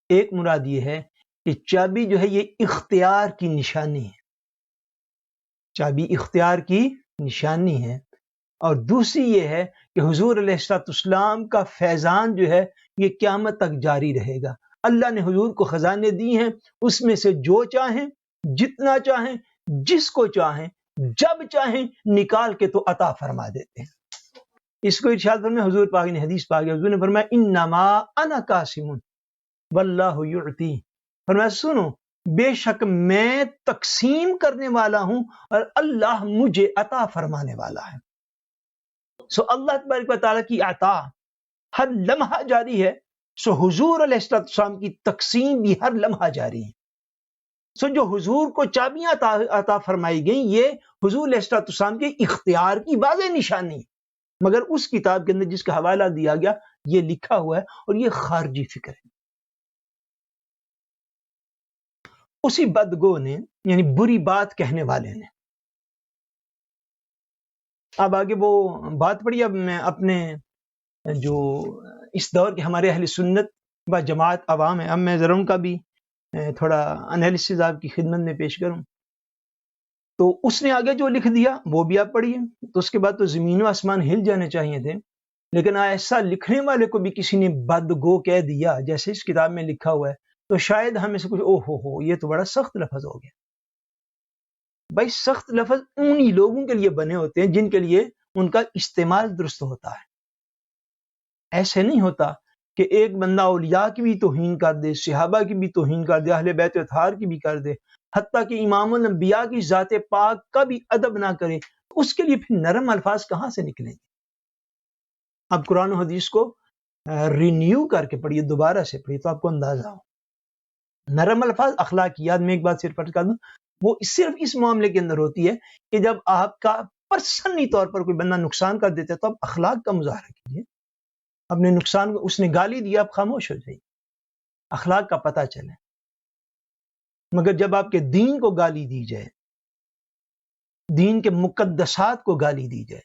ایک مراد یہ ہے کہ چابی جو ہے یہ اختیار کی نشانی ہے، چابی اختیار کی نشانی ہے، اور دوسری یہ ہے کہ حضور علیہ السلام کا فیضان جو ہے یہ قیامت تک جاری رہے گا۔ اللہ نے حضور کو خزانے دی ہیں، اس میں سے جو چاہیں، جتنا چاہیں، جس کو چاہیں، جب چاہیں نکال کے تو عطا فرما دیتے ہیں۔ اس کو ارشاد فرمایا حضور پاک نے، حدیث پاک ہے، حضور نے فرمایا انما انا قاسم واللہ یعطی، فرمایا سنو بے شک میں تقسیم کرنے والا ہوں اور اللہ مجھے عطا فرمانے والا ہے۔ سو اللہ تبارک و تعالیٰ کی عطا ہر لمحہ جاری ہے، سو حضور علیہ السلام کی تقسیم بھی ہر لمحہ جاری ہے۔ سو جو حضور کو چابیاں عطا فرمائی گئیں یہ حضور علیہ السلام کے اختیار کی واضح نشانی ہے، مگر اس کتاب کے اندر جس کا حوالہ دیا گیا یہ لکھا ہوا ہے اور یہ خارجی فکر ہے۔ اسی بدگو نے، یعنی بری بات کہنے والے نے، اب آگے وہ بات پڑی، اب میں اپنے جو اس دور کے ہمارے اہل سنت و جماعت عوام ہیں، اب میں ذرا ان کا بھی تھوڑا انالیسز آپ کی خدمت میں پیش کروں۔ تو اس نے آگے جو لکھ دیا وہ بھی آپ پڑھیے، تو اس کے بعد تو زمین و آسمان ہل جانے چاہیے تھے، لیکن ایسا لکھنے والے کو بھی کسی نے بدگو کہہ دیا جیسے اس کتاب میں لکھا ہوا ہے، تو شاید ہمیں سے کچھ او ہو یہ تو بڑا سخت لفظ ہو گیا۔ بھائی سخت لفظ انہی لوگوں کے لیے بنے ہوتے ہیں جن کے لیے ان کا استعمال درست ہوتا ہے. ایسے نہیں ہوتا کہ ایک بندہ اولیاء کی بھی توہین کر دے، صحابہ کی بھی توہین کر دے، اہل بیت اطہار کی بھی کر دے، حتیٰ کہ امام الانبیاء کی ذات پاک کا بھی ادب نہ کرے، اس کے لیے پھر نرم الفاظ کہاں سے نکلیں گے؟ اب قرآن و حدیث کو رینیو کر کے پڑھیے، دوبارہ سے پڑھیے تو آپ کو اندازہ ہو. نرم الفاظ اخلاقیات میں ایک بات صرف کر دوں، وہ صرف اس معاملے کے اندر ہوتی ہے کہ جب آپ کا پرسنلی طور پر کوئی بندہ نقصان کر دیتا ہے تو آپ اخلاق کا مظاہرہ کیجیے. اپنے نقصان کو، اس نے گالی دیا، آپ خاموش ہو جائیے، اخلاق کا پتہ چلے. مگر جب آپ کے دین کو گالی دی جائے، دین کے مقدسات کو گالی دی جائے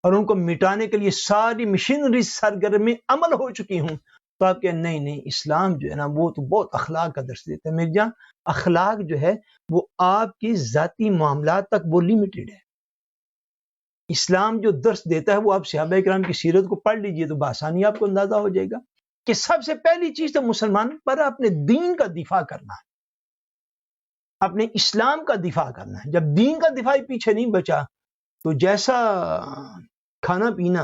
اور ان کو مٹانے کے لیے ساری مشینری سرگرم عمل ہو چکی ہوں، تو آپ کہیں نہیں اسلام جو ہے نا وہ تو بہت اخلاق کا درس دیتا ہے. میری جان، اخلاق جو ہے وہ آپ کی ذاتی معاملات تک وہ لمیٹڈ ہے. اسلام جو درس دیتا ہے وہ آپ صحابہ کرام کی سیرت کو پڑھ لیجئے تو بآسانی آپ کو اندازہ ہو جائے گا کہ سب سے پہلی چیز تو مسلمان پر اپنے دین کا دفاع کرنا ہے، اپنے اسلام کا دفاع کرنا ہے. جب دین کا دفاع پیچھے نہیں بچا تو جیسا کھانا پینا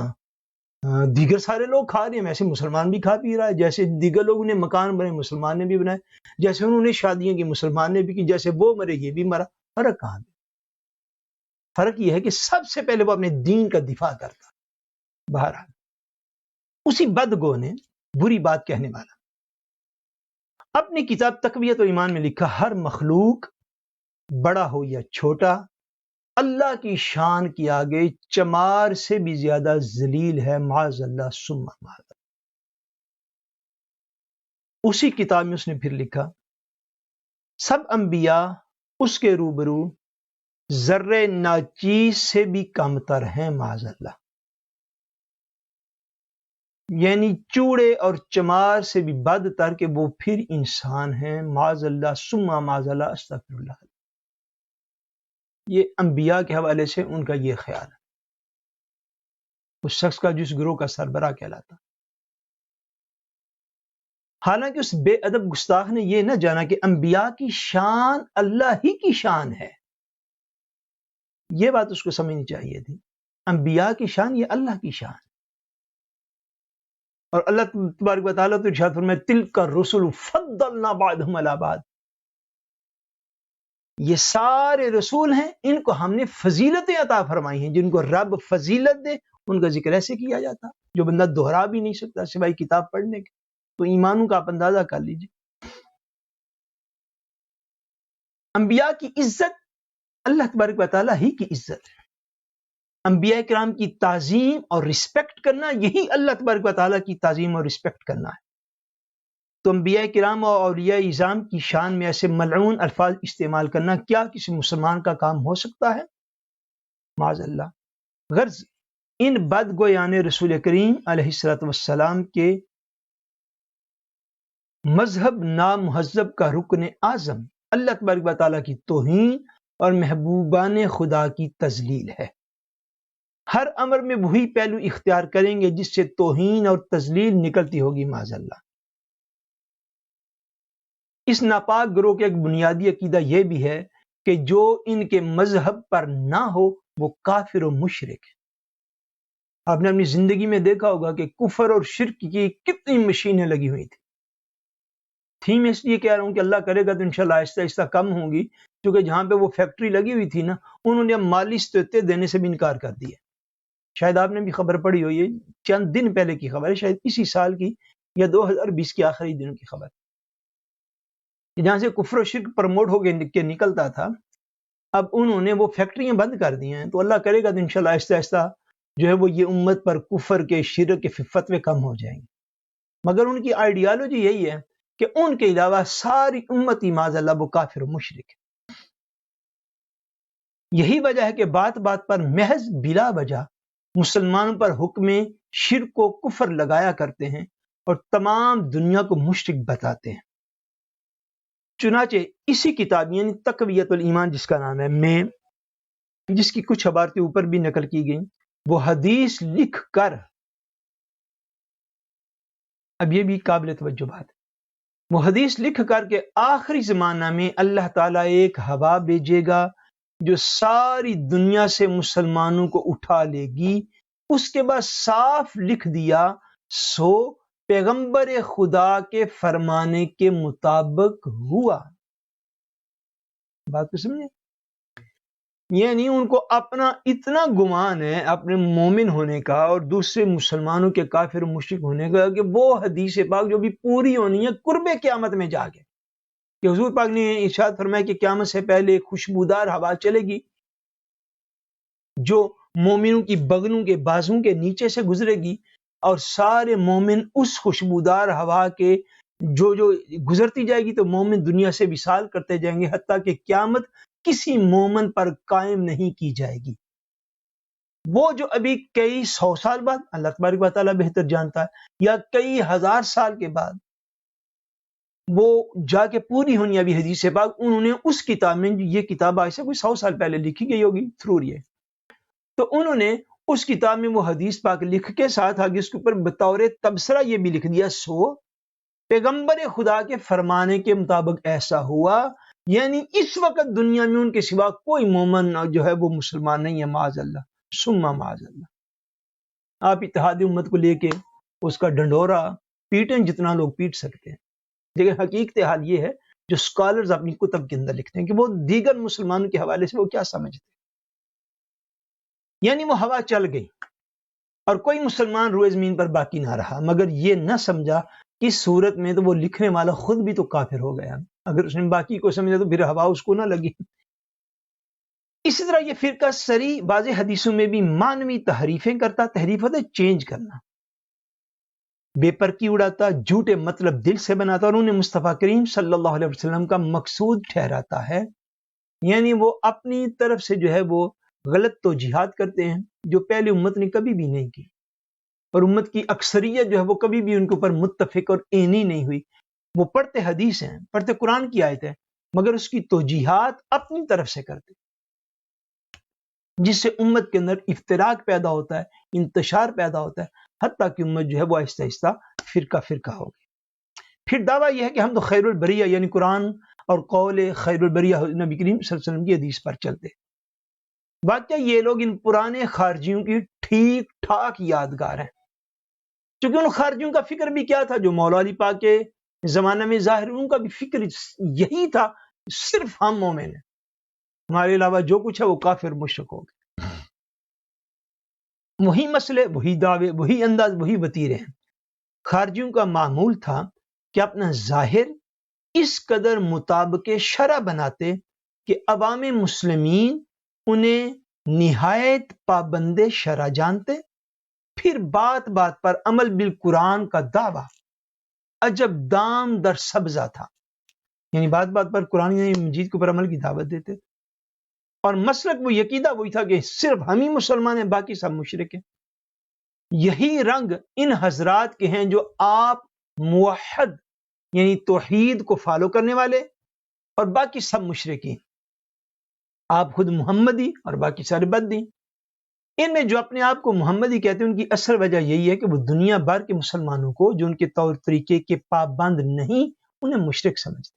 دیگر سارے لوگ کھا رہے ہیں ویسے مسلمان بھی کھا پی رہا ہے. جیسے دیگر لوگوں نے مکان بنے مسلمان نے بھی بنائے، جیسے انہوں نے شادیاں کی مسلمان نے بھی کی، جیسے وہ مرے یہ بھی مرا. فرق کہاں ہے؟ فرق یہ ہے کہ سب سے پہلے وہ اپنے دین کا دفاع کرتا. بہرحال اسی بدگو نے بری بات کہنے والا اپنی کتاب تقویت و ایمان میں لکھا، ہر مخلوق بڑا ہو یا چھوٹا اللہ کی شان کے آگے چمار سے بھی زیادہ ذلیل ہے، معاذ اللہ ثم معاذ اللہ. اسی کتاب میں اس نے پھر لکھا، سب انبیاء اس کے روبرو ذرے ناچیز سے بھی کم تر ہیں، معاذ اللہ. یعنی چوڑے اور چمار سے بھی بد تر کہ وہ پھر انسان ہیں، معاذ اللہ ثم معاذ اللہ استغفر اللہ. یہ انبیاء کے حوالے سے ان کا یہ خیال ہے، اس شخص کا جس گروہ کا سربراہ کہلاتا. حالانکہ اس بے ادب گستاخ نے یہ نہ جانا کہ انبیاء کی شان اللہ ہی کی شان ہے. یہ بات اس کو سمجھنی چاہیے تھی. انبیاء کی شان یہ اللہ کی شان، اور اللہ تبارک و تعالیٰ تو ارشاد فرمائے تلک الرسل فضلنا بعضهم علی بعض، یہ سارے رسول ہیں، ان کو ہم نے فضیلتیں عطا فرمائی ہیں. جن کو رب فضیلت دے ان کا ذکر ایسے کیا جاتا جو بندہ دہرا بھی نہیں سکتا سوائے کتاب پڑھنے کے. تو ایمانوں کا آپ اندازہ کر لیجیے. انبیاء کی عزت اللہ تبارک و تعالیٰ ہی کی عزت ہے. انبیاء کرام کی تعظیم اور رسپیکٹ کرنا، یہی اللہ تبارک و تعالیٰ کی تعظیم اور رسپیکٹ کرنا ہے. تو انبیاء کرام اور اولیاء اعظام کی شان میں ایسے ملعون الفاظ استعمال کرنا کیا کسی مسلمان کا کام ہو سکتا ہے؟ معاذ اللہ. غرض ان بدگویان رسول کریم علیہ الصلوۃ والسلام کے مذہب نامہذب کا رکن اعظم اللہ تبارک و تعالیٰ کی توہین اور محبوبان خدا کی تذلیل ہے. ہر امر میں وہی پہلو اختیار کریں گے جس سے توہین اور تذلیل نکلتی ہوگی، معاذ اللہ. اس ناپاک گروہ کا ایک بنیادی عقیدہ یہ بھی ہے کہ جو ان کے مذہب پر نہ ہو وہ کافر و مشرک ہے. آپ نے اپنی زندگی میں دیکھا ہوگا کہ کفر اور شرک کی کتنی مشینیں لگی ہوئی تھی. میں اس لیے کہہ رہا ہوں کہ اللہ کرے گا تو انشاءاللہ آہستہ آہستہ کم ہوں گی، کیونکہ جہاں پہ وہ فیکٹری لگی ہوئی تھی نا، انہوں نے مالی استعطے دینے سے بھی انکار کر دیا. شاید آپ نے بھی خبر پڑھی ہوئی ہے، چند دن پہلے کی خبر ہے، شاید اسی سال کی یا 2020 کے آخری دنوں کی خبر، جہاں سے کفر و شرک پروموٹ ہو کے نکلتا تھا. اب انہوں نے وہ فیکٹریاں بند کر دی ہیں. تو اللہ کرے گا تو انشاءاللہ آہستہ آہستہ جو ہے وہ یہ امت پر کفر کے شرک کے فتوے کم ہو جائیں گے. مگر ان کی آئیڈیالوجی یہی ہے کہ ان کے علاوہ ساری امتی معاذ اللہ وہ کافر و مشرک ہے. یہی وجہ ہے کہ بات بات پر محض بلا وجہ مسلمانوں پر حکم شرک و کفر لگایا کرتے ہیں اور تمام دنیا کو مشرک بتاتے ہیں. چنانچہ اسی کتاب یعنی تقویت الایمان جس کا نام ہے، میں جس کی کچھ عبارتیں اوپر بھی نقل کی گئیں، وہ حدیث لکھ کر، اب یہ بھی قابل توجہ بات ہے، وہ حدیث لکھ کر کے آخری زمانہ میں اللہ تعالیٰ ایک ہوا بھیجے گا جو ساری دنیا سے مسلمانوں کو اٹھا لے گی۔ اس کے بعد صاف لکھ دیا سو پیغمبر خدا کے فرمانے کے مطابق ہوا۔ بات کو سمجھے؟ یعنی ان کو اپنا اتنا گمان ہے اپنے مومن ہونے کا اور دوسرے مسلمانوں کے کافر مشرک ہونے کا کہ وہ حدیث پاک جو بھی پوری ہونی ہے قرب قیامت میں جا کے، کہ حضور پاک نے ارشاد فرمایا کہ قیامت سے پہلے خوشبودار ہوا چلے گی جو مومنوں کی بغلوں کے بازوں کے نیچے سے گزرے گی، اور سارے مومن اس خوشبودار ہوا کے جو گزرتی جائے گی تو مومن دنیا سے وصال کرتے جائیں گے، حتیٰ کہ قیامت کسی مومن پر قائم نہیں کی جائے گی۔ وہ جو ابھی کئی سو سال بعد، اللہ تبارک و تعالیٰ بہتر جانتا ہے، یا کئی ہزار سال کے بعد وہ جا کے پوری ہونی ابھی حدیث پاک، انہوں نے اس کتاب میں، یہ کتاب آج سے کوئی 100 سال پہلے لکھی گئی ہوگی تھرو یہ، تو انہوں نے اس کتاب میں وہ حدیث پاک لکھ کے ساتھ آگے اس کے اوپر بطور تبصرہ یہ بھی لکھ دیا سو پیغمبر خدا کے فرمانے کے مطابق ایسا ہوا، یعنی اس وقت دنیا میں ان کے سوا کوئی مومن جو ہے وہ مسلمان نہیں ہے، معاذ اللہ ثم معاذ اللہ۔ آپ اتحاد امت کو لے کے اس کا ڈنڈورا پیٹیں جتنا لوگ پیٹ سکتے ہیں، لیکن حقیقت حال یہ ہے جو اسکالرز اپنی کتب کے اندر لکھتے ہیں کہ وہ دیگر مسلمانوں کے حوالے سے وہ کیا سمجھتے ہیں، یعنی وہ ہوا چل گئی اور کوئی مسلمان روئے زمین پر باقی نہ رہا، مگر یہ نہ سمجھا کہ اس صورت میں تو وہ لکھنے والا خود بھی تو کافر ہو گیا، اگر اس نے باقی کو سمجھا تو پھر ہوا اس کو نہ لگی۔ اسی طرح یہ فرقہ سری واضح حدیثوں میں بھی معنوی تحریفیں کرتا، تحریف ہوتا ہے چینج کرنا، بے پرکی اڑاتا، جھوٹے مطلب دل سے بناتا، اور انہیں مصطفیٰ کریم صلی اللہ علیہ وسلم کا مقصود ٹھہراتا ہے، یعنی وہ اپنی طرف سے جو ہے وہ غلط توجیحات کرتے ہیں جو پہلے امت نے کبھی بھی نہیں کی، اور امت کی اکثریت جو ہے وہ کبھی بھی ان کے اوپر متفق اور عینی نہیں ہوئی۔ وہ پڑھتے حدیث ہیں، پڑھتے قرآن کی آیت ہے، مگر اس کی توجیحات اپنی طرف سے کرتے، جس سے امت کے اندر افتراق پیدا ہوتا ہے، انتشار پیدا ہوتا ہے، حتیٰ کہ امت جو ہے وہ آہستہ آہستہ فرقہ فرقہ ہو گئی۔ پھر دعویٰ یہ ہے کہ ہم تو خیر البریہ یعنی قرآن اور قول خیر البریہ نبی کریم صلی اللہ علیہ وسلم کی حدیث پر چلتے۔ واقعہ یہ لوگ ان پرانے خارجیوں کی ٹھیک ٹھاک یادگار ہیں، چونکہ ان خارجیوں کا فکر بھی کیا تھا جو مولا علی پاک کے زمانہ میں ظاہر، ان کا بھی فکر یہی تھا، صرف ہم مومن ہیں، ہمارے علاوہ جو کچھ ہے وہ کافر مشرک ہو گئے۔ وہی مسئلے، وہی دعوے، وہی انداز، وہی وتیرے ہیں۔ خارجیوں کا معمول تھا کہ اپنا ظاہر اس قدر مطابق شرع بناتے کہ عوام مسلمین انہیں نہایت پابند شرع جانتے، پھر بات بات پر عمل بالقرآن کا دعویٰ عجب دام در سبزہ تھا، یعنی بات بات پر قرآن مجید کے اوپر عمل کی دعوت دیتے، اور مسلک وہ عقیدہ وہی تھا کہ صرف ہم ہی مسلمان ہیں، باقی سب مشرک ہیں۔ یہی رنگ ان حضرات کے ہیں جو آپ موحد یعنی توحید کو فالو کرنے والے اور باقی سب مشرکین، آپ خود محمدی اور باقی سارے بدی۔ ان میں جو اپنے آپ کو محمدی کہتے ہیں ان کی اصل وجہ یہی ہے کہ وہ دنیا بھر کے مسلمانوں کو جو ان کے طور طریقے کے پابند نہیں انہیں مشرک سمجھتے،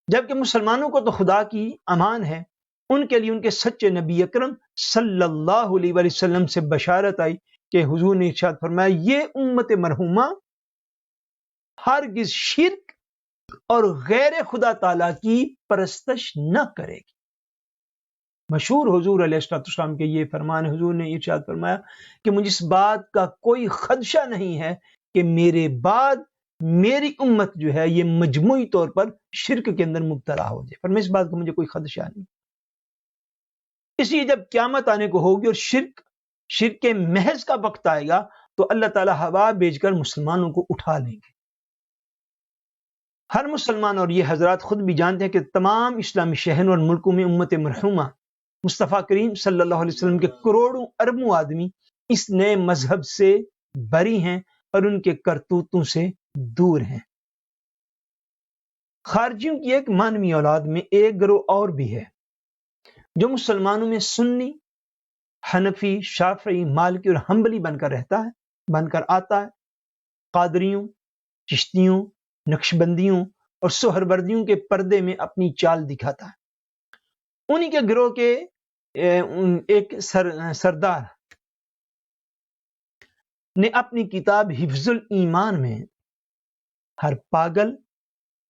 جبکہ مسلمانوں کو تو خدا کی امان ہے، ان کے لیے ان کے سچے نبی اکرم صلی اللہ علیہ وآلہ وسلم سے بشارت آئی کہ حضور نے ارشاد فرمایا یہ امت مرحومہ ہرگز شرک اور غیر خدا تعالیٰ کی پرستش نہ کرے گی۔ مشہور حضور علیہ السلام کے یہ فرمان، حضور نے ارشاد فرمایا کہ مجھے اس بات کا کوئی خدشہ نہیں ہے کہ میرے بعد میری امت جو ہے یہ مجموعی طور پر شرک کے اندر مبتلا ہو جائے، فرمایا اس بات کا مجھے کوئی خدشہ نہیں۔ اس لیے جب قیامت آنے کو ہوگی اور شرک محض کا وقت آئے گا تو اللہ تعالیٰ ہوا بھیج کر مسلمانوں کو اٹھا لیں گے۔ ہر مسلمان اور یہ حضرات خود بھی جانتے ہیں کہ تمام اسلامی شہروں اور ملکوں میں امت مرحومہ مصطفیٰ کریم صلی اللہ علیہ وسلم کے کروڑوں اربوں آدمی اس نئے مذہب سے بری ہیں اور ان کے کرتوتوں سے دور ہیں۔ خارجیوں کی ایک مانوی اولاد میں ایک گروہ اور بھی ہے جو مسلمانوں میں سنی، حنفی، شافعی، مالکی اور حنبلی بن کر آتا ہے، قادریوں، چشتیوں، نقشبندیوں اور سہروردیوں کے پردے میں اپنی چال دکھاتا ہے۔ انہی کے گروہ کے ایک سردار نے اپنی کتاب حفظ الایمان میں ہر پاگل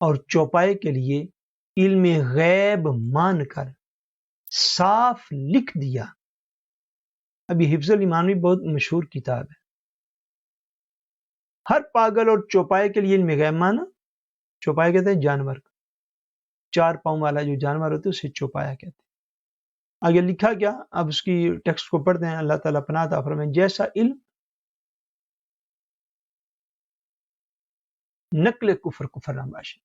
اور چوپائے کے لیے علم غیب مان کر صاف لکھ دیا. ابھی حفظ الایمان بھی بہت مشہور کتاب ہے. ہر پاگل اور چوپائے کے لیے علم غیب مانا. چوپائے کہتے ہیں جانور کو، 4 پاؤں والا جو جانور ہوتا ہے اسے چوپایا کہتے ہیں. آگے لکھا کیا، اب اس کی ٹیکسٹ کو پڑھتے ہیں. اللہ تعالیٰ پناہ عطا فرمائے. جیسا علم نقل کفر نباشی،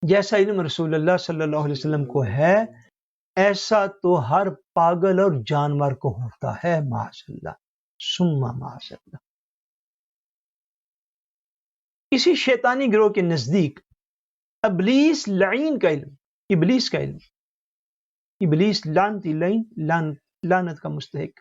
جیسا علم رسول اللہ صلی اللہ علیہ وسلم کو ہے ایسا تو ہر پاگل اور جانور کو ہوتا ہے. معاذ اللہ ثم معاذ اللہ. اسی شیطانی گروہ کے نزدیک ابلیس لعین کا علم، ابلیس کا علم، ابلیس لعنتی، لعنت کا مستحق،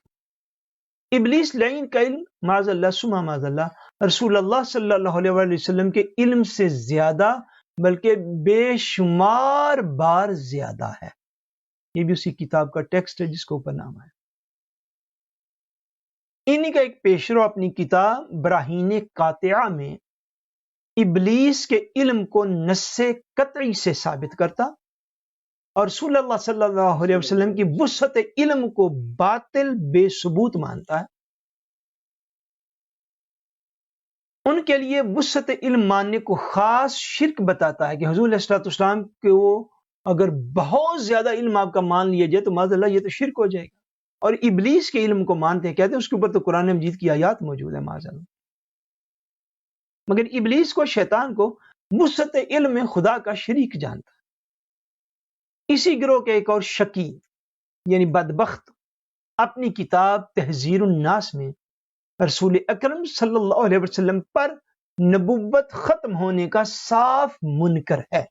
ابلیس لعین کا علم معاذ اللہ ثم معاذ اللہ رسول اللہ صلی اللہ علیہ وآلہ وسلم کے علم سے زیادہ بلکہ بے شمار بار زیادہ ہے. یہ بھی اسی کتاب کا ٹیکسٹ ہے جس کو اوپر نام ہے. انہی کا ایک پیشرو اپنی کتاب براہین قاطعہ میں ابلیس کے علم کو نص قطعی سے ثابت کرتا اور رسول اللہ صلی اللہ علیہ وسلم کی وسعت علم کو باطل بے ثبوت مانتا ہے. ان کے لیے وسعت علم ماننے کو خاص شرک بتاتا ہے کہ حضور علیہ الصلوۃ والسلام کو اگر بہت زیادہ علم آپ کا مان لیا جائے تو معاذ اللہ یہ تو شرک ہو جائے گا. اور ابلیس کے علم کو مانتے ہیں، کہتے ہیں اس کے اوپر تو قرآن مجید کی آیات موجود ہے معاذ اللہ. مگر ابلیس کو، شیطان کو وسعت علم میں خدا کا شریک جانتا ہے. اسی گروہ کے ایک اور شقی یعنی بدبخت اپنی کتاب تحذیر الناس میں رسول اکرم صلی اللہ علیہ وسلم پر نبوت ختم ہونے کا صاف منکر ہے.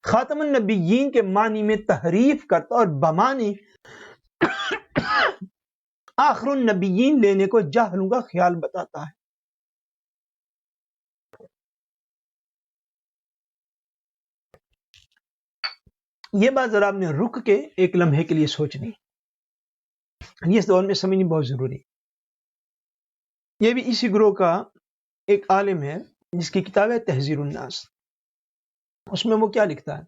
خاتم النبیین کے معنی میں تحریف کرتا اور بمعنی آخر النبیین لینے کو جاہلوں کا خیال بتاتا ہے. یہ بات ذرا آپ نے رک کے ایک لمحے کے لیے سوچنی، یہ اس دور میں سمجھنی بہت ضروری. یہ بھی اسی گروہ کا ایک عالم ہے جس کی کتاب ہے تحذیر الناس. اس میں وہ کیا لکھتا ہے؟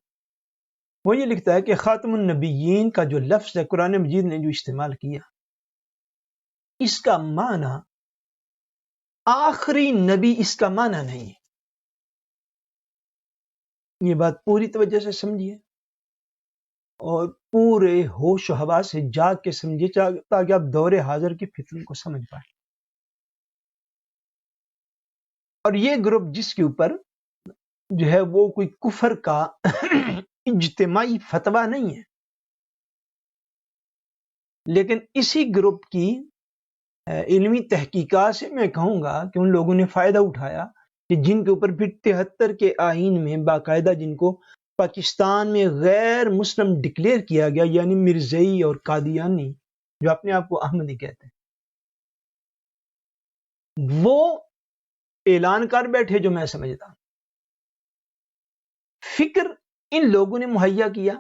وہ یہ لکھتا ہے کہ خاتم النبیین کا جو لفظ ہے قرآن مجید نے جو استعمال کیا، اس کا معنی آخری نبی اس کا معنی نہیں. یہ بات پوری توجہ سے سمجھیے اور پورے ہوش و حواس سے جاگ کے سمجھیے تاکہ آپ دور حاضر کی فتن کو سمجھ پائیں. اور یہ گروپ جس کے اوپر جو ہے وہ کوئی کفر کا اجتماعی فتویٰ نہیں ہے، لیکن اسی گروپ کی علمی تحقیقات سے میں کہوں گا کہ ان لوگوں نے فائدہ اٹھایا کہ جن کے اوپر پھر 73 کے آئین میں باقاعدہ جن کو پاکستان میں غیر مسلم ڈکلیئر کیا گیا، یعنی مرزئی اور قادیانی جو اپنے آپ کو احمدی کہتے ہیں، وہ اعلان کر بیٹھے جو میں سمجھتا ہوں فکر ان لوگوں نے مہیا کیا.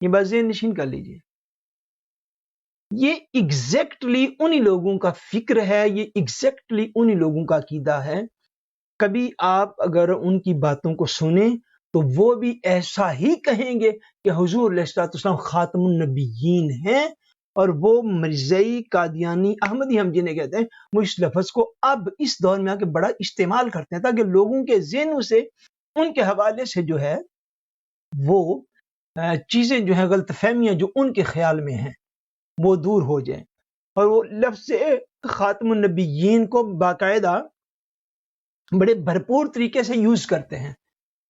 یہ بات ذہن نشین کر لیجئے، یہ ایگزیکٹلی انہی لوگوں کا فکر ہے، یہ ایگزیکٹلی انہی لوگوں کا عقیدہ ہے. کبھی آپ اگر ان کی باتوں کو سنیں تو وہ بھی ایسا ہی کہیں گے کہ حضور علیہ الصلوۃ والسلام خاتم النبیین ہیں، اور وہ مرزئی قادیانی احمدی ہم جنہیں کہتے ہیں وہ اس لفظ کو اب اس دور میں آ کے بڑا استعمال کرتے ہیں تاکہ لوگوں کے ذہنوں سے ان کے حوالے سے جو ہے وہ چیزیں جو ہیں غلط فہمیاں جو ان کے خیال میں ہیں وہ دور ہو جائیں. اور وہ لفظ خاتم النبیین کو باقاعدہ بڑے بھرپور طریقے سے یوز کرتے ہیں،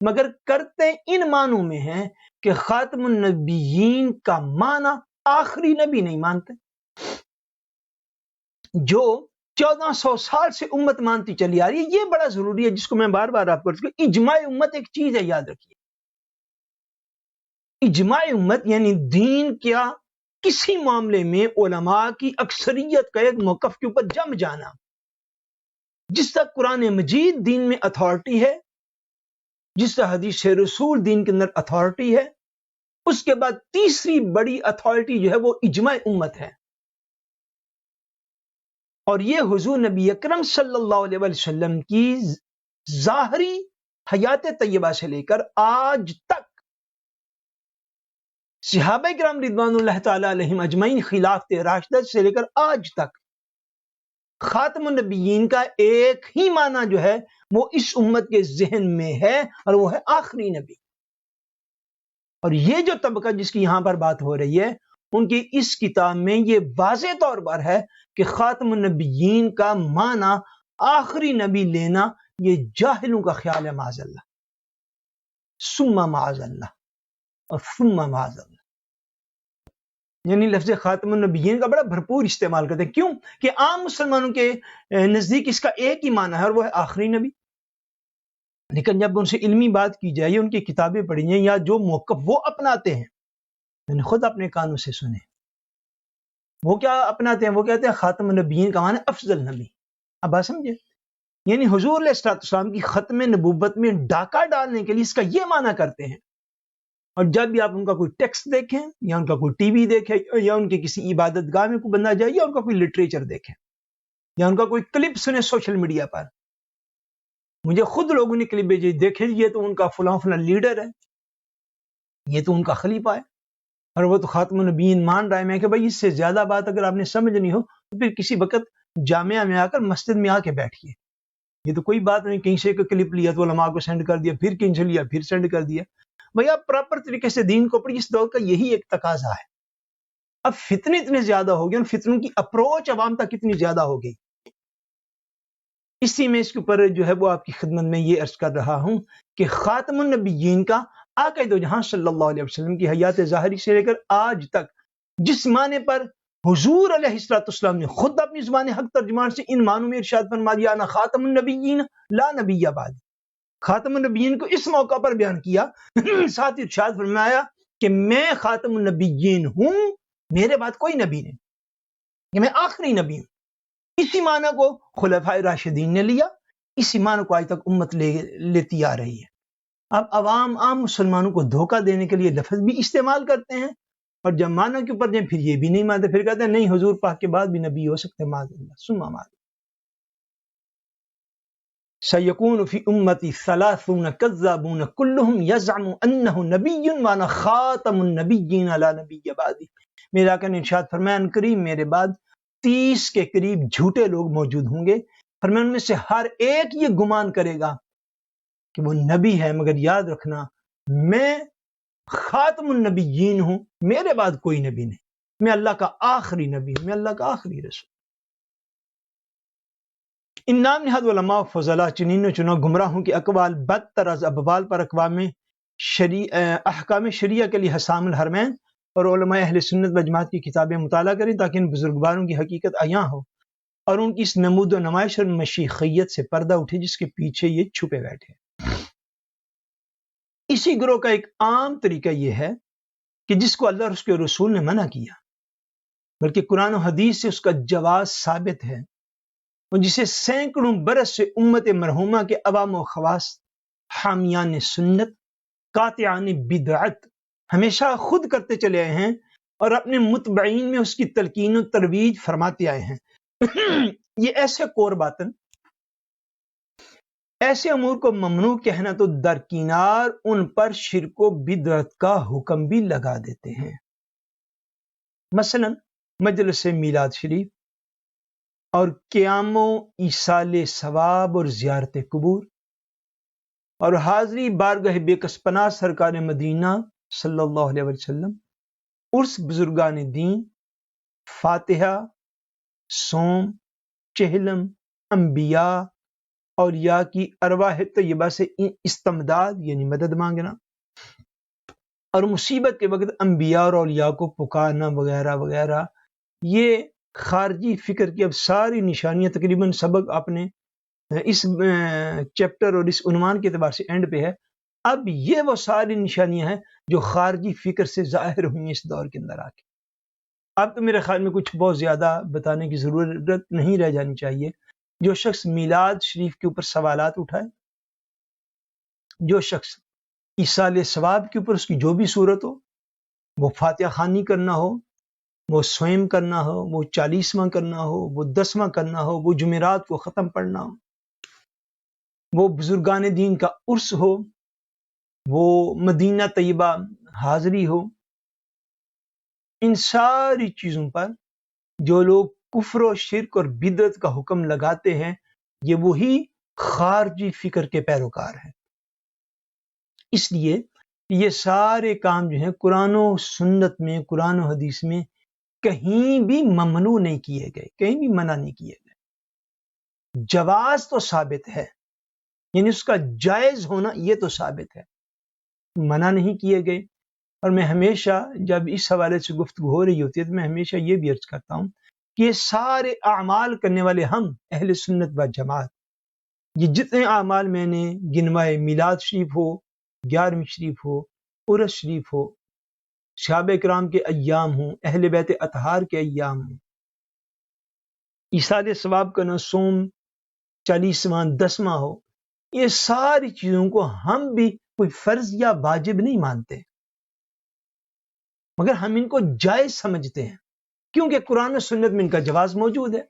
مگر کرتے ان معنوں میں ہیں کہ خاتم النبیین کا معنی آخری نبی نہیں مانتے. جو 1400 سال سے امت مانتی چلی آ رہی ہے. یہ بڑا ضروری ہے جس کو میں بار بار آپ کو اجماع امت ایک چیز ہے، یاد رکھیے. اجماع امت یعنی دین کیا کسی معاملے میں علماء کی اکثریت کا ایک موقف کے اوپر جم جانا. جس تک قرآن مجید دین میں اتھارٹی ہے، جس طرح حدیث رسول دین کے اندر اتھارٹی ہے، اس کے بعد تیسری بڑی اتھارٹی جو ہے وہ اجماع امت ہے، اور یہ حضور نبی اکرم صلی اللہ علیہ وسلم کی ظاہری حیات طیبہ سے لے کر آج تک صحابہ کرام رضوان اللہ تعالی علیہم اجمعین خلافت راشدہ سے لے کر آج تک خاتم النبیین کا ایک ہی معنی جو ہے وہ اس امت کے ذہن میں ہے، اور وہ ہے آخری نبی۔ اور یہ جو طبقہ جس کی یہاں پر بات ہو رہی ہے، ان کی اس کتاب میں یہ واضح طور پر ہے کہ خاتم النبیین کا معنی آخری نبی لینا یہ جاہلوں کا خیال ہے، معاذ اللہ، ثم معاذ اللہ، اور ثم معاذ اللہ۔ یعنی لفظ خاتم النبیین کا بڑا بھرپور استعمال کرتے ہیں، کیوں کہ عام مسلمانوں کے نزدیک اس کا ایک ہی معنی ہے، اور وہ ہے آخری نبی۔ لیکن جب ان سے علمی بات کی جائے، ان کی کتابیں پڑھی جائیں، یا جو موقف وہ اپناتے ہیں، یعنی خود اپنے کانوں سے سنیں، وہ کیا اپناتے ہیں؟ وہ کہتے ہیں خاتم النبیین کا معنی افضل نبی۔ اب بات سمجھے، یعنی حضور علیہ السلام کی ختم نبوت میں ڈاکہ ڈالنے کے لیے اس کا یہ معنی کرتے ہیں۔ اور جب بھی آپ ان کا کوئی ٹیکسٹ دیکھیں، یا ان کا کوئی ٹی وی دیکھیں، یا ان کے کسی عبادت گاہ میں کوئی بندہ جائے، یا ان کا کوئی لٹریچر دیکھیں، یا ان کا کوئی کلپ سنیں سوشل میڈیا پر، مجھے خود لوگوں نے کلپ بھیجے، دیکھیں یہ تو ان کا فلاں فلاں لیڈر ہے، یہ تو ان کا خلیفہ ہے، اور وہ تو خاتم النبیین مان رہا ہے۔ میں کہ بھائی اس سے زیادہ بات اگر آپ نے سمجھنی ہو تو پھر کسی وقت جامعہ میں آ کر مسجد میں آ کے بیٹھیے، یہ تو کوئی بات نہیں کہیں سے ایک کلپ لیا تو علماء کو سینڈ کر دیا، پھر کہیں سے لیا پھر سینڈ کر دیا۔ بھئی آپ پراپر طریقے سے دین کو پڑھیے، اس دور کا یہی ایک تقاضا ہے۔ اب فتنے اتنے زیادہ ہو گئے، اور فتنوں کی اپروچ عوام تک اتنی زیادہ ہو گئی، اسی میں اس کے اوپر جو ہے وہ آپ کی خدمت میں یہ عرض کر رہا ہوں کہ خاتم النبیین کا آقا دو جہاں صلی اللہ علیہ وسلم کی حیات ظاہری سے لے کر آج تک جس معنی پر حضور علیہ السلام نے خود اپنی زبان حق ترجمان سے ان معنوں میں ارشاد فرما دیا، انا خاتم النبیین لا نبی بعد، خاتم النبیین کو اس موقع پر بیان کیا، ساتھ ارشاد فرمایا کہ میں خاتم النبیین ہوں، میرے بعد کوئی نبی نہیں، کہ میں آخری نبی ہوں۔ اسی معنی کو خلفائے راشدین نے لیا، اسی معنی کو آج تک امت لیتی آ رہی ہے۔ اب عوام عام مسلمانوں کو دھوکہ دینے کے لیے لفظ بھی استعمال کرتے ہیں، اور جب معنی کے اوپر جائیں پھر یہ بھی نہیں مانتے، پھر کہتے ہیں نہیں حضور پاک کے بعد بھی نبی ہو سکتے، معاذ اللہ ثم معاذ۔ سیکون فی امتی ثلاثون کذابون کلہم یزعم انہ نبی وانا خاتم النبیین لا نبی بعدی۔ میرا آقا نے ارشاد فرمایا ان قریب میرے بعد 30 کے قریب جھوٹے لوگ موجود ہوں گے، فرمایا ان میں سے ہر ایک یہ گمان کرے گا کہ وہ نبی ہے، مگر یاد رکھنا میں خاتم النبیین ہوں، میرے بعد کوئی نبی نہیں، میں اللہ کا آخری نبی ہوں، میں اللہ کا آخری رسول۔ ان نام نہاد علماء فضلاء چنین چنا گمراہوں کے اقوال بدتر از ابوال پر اقوام احکام شریعہ کے لیے حسام الحرمین اور علماء اہل سنت و جماعت کی کتابیں مطالعہ کریں تاکہ ان بزرگواروں کی حقیقت عیاں ہو، اور ان کی اس نمود و نمائش اور مشیخیت سے پردہ اٹھے جس کے پیچھے یہ چھپے بیٹھے۔ اسی گروہ کا ایک عام طریقہ یہ ہے کہ جس کو اللہ اور اس کے رسول نے منع کیا، بلکہ قرآن و حدیث سے اس کا جواز ثابت ہے، اور جسے سینکڑوں برس سے امت مرحومہ کے عوام و خواص، حامیان سنت، قاطعان بدعت ہمیشہ خود کرتے چلے آئے ہیں، اور اپنے متبعین میں اس کی تلقین و ترویج فرماتے آئے ہیں۔ یہ ایسے کور باطن، ایسے امور کو ممنوع کہنا تو درکنار ان پر شرک و بدعت کا حکم بھی لگا دیتے ہیں۔ مثلا مجلس میلاد شریف اور قیام و ایصال ثواب اور زیارت قبور، اور حاضری بارگاہ بے کس پناہ سرکار مدینہ صلی اللہ علیہ وسلم، عرس بزرگان دین، فاتحہ، صوم، چہلم، انبیاء اور یا کی ارواح طیبہ سے استمداد یعنی مدد مانگنا، اور مصیبت کے وقت انبیاء اور اولیاء کو پکارنا وغیرہ وغیرہ، یہ خارجی فکر کی اب ساری نشانیاں تقریباً سبق اپنے اس چیپٹر اور اس عنوان کے اعتبار سے اینڈ پہ ہے۔ اب یہ وہ ساری نشانیاں ہیں جو خارجی فکر سے ظاہر ہوئی ہیں اس دور کے اندر آ کے۔ اب تو میرے خیال میں کچھ بہت زیادہ بتانے کی ضرورت نہیں رہ جانی چاہیے۔ جو شخص میلاد شریف کے اوپر سوالات اٹھائے جو شخص ایصال ثواب کے اوپر اس کی جو بھی صورت ہو، وہ فاتحہ خوانی کرنا ہو، وہ سوئم کرنا ہو، وہ 40واں کرنا ہو، وہ 10واں کرنا ہو، وہ جمعرات کو ختم پڑھنا ہو، وہ بزرگان دین کا عرس ہو، وہ مدینہ طیبہ حاضری ہو، ان ساری چیزوں پر جو لوگ کفر و شرک اور بدعت کا حکم لگاتے ہیں، یہ وہی خارجی فکر کے پیروکار ہیں۔ اس لیے یہ سارے کام جو ہیں قرآن و سنت میں، قرآن و حدیث میں کہیں بھی ممنوع نہیں کیے گئے، کہیں بھی منع نہیں کیے گئے۔ جواز تو ثابت ہے، یعنی اس کا جائز ہونا یہ تو ثابت ہے، منع نہیں کیے گئے۔ اور میں ہمیشہ جب اس حوالے سے گفتگو ہو رہی ہوتی ہے تو میں ہمیشہ یہ بھی عرض کرتا ہوں کہ یہ سارے اعمال کرنے والے ہم اہل سنت و جماعت، یہ جتنے اعمال میں نے گنوائے، میلاد شریف ہو، 11ویں شریف ہو، عرس شریف ہو، صحابہ کرام کے ایام ہوں، اہل بیت اطہار کے ایام ہوں، ایصال ثواب کا نصوم 40واں 10واں ہو، یہ ساری چیزوں کو ہم بھی کوئی فرض یا واجب نہیں مانتے، مگر ہم ان کو جائز سمجھتے ہیں، کیونکہ قرآن و سنت میں ان کا جواز موجود ہے۔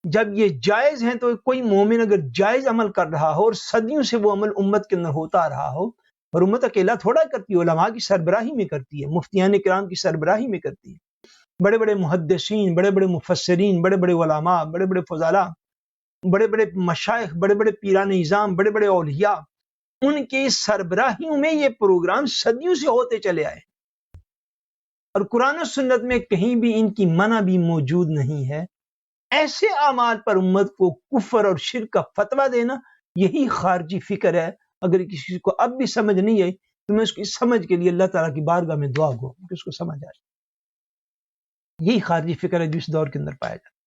جب یہ جائز ہیں تو کوئی مومن اگر جائز عمل کر رہا ہو اور صدیوں سے وہ عمل امت کے اندر ہوتا رہا ہو، اور امت اکیلا تھوڑا کرتی ہے، علماء کی سربراہی میں کرتی ہے، مفتیان کرام کی سربراہی میں کرتی ہے، بڑے بڑے محدثین، بڑے بڑے مفسرین، بڑے بڑے علماء، بڑے بڑے فضلاء، بڑے بڑے مشائخ، بڑے بڑے پیران نظام، بڑے بڑے اولیاء، ان کی سربراہیوں میں یہ پروگرام صدیوں سے ہوتے چلے آئے، اور قرآن و سنت میں کہیں بھی ان کی منع بھی موجود نہیں ہے۔ ایسے اعمال پر امت کو کفر اور شرک کا فتویٰ دینا، یہی خارجی فکر ہے۔ اگر کسی کو اب بھی سمجھ نہیں آئی تو میں اس کی سمجھ کے لیے اللہ تعالیٰ کی بارگاہ میں دعا گو کہ اس کو سمجھ آئے۔ یہی خارجی فکر ہے جو اس دور کے اندر پایا جاتا ہے۔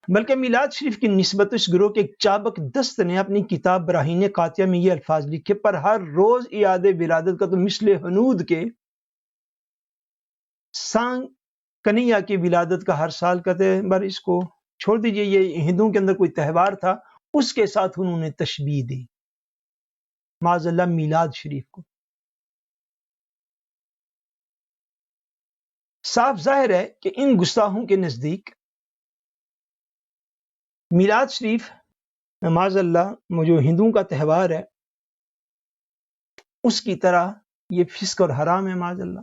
بلکہ میلاد شریف کی نسبت اس گروہ کے ایک چابک دست نے اپنی کتاب براہین قاطعہ میں یہ الفاظ لکھے: پر ہر روز یاد ولادت کا تو مثل حنود کے سانگ کنیا کی ولادت کا ہر سال کہتے ہیں، بر اس کو چھوڑ دیجئے، یہ ہندوؤں کے اندر کوئی تہوار تھا، اس کے ساتھ انہوں نے تشبیہ دی معاذ اللہ میلاد شریف کو۔ صاف ظاہر ہے کہ ان گستاخوں کے نزدیک میلاد شریف معاذ اللہ جو ہندوؤں کا تہوار ہے اس کی طرح یہ فسق اور حرام ہے معاذ اللہ،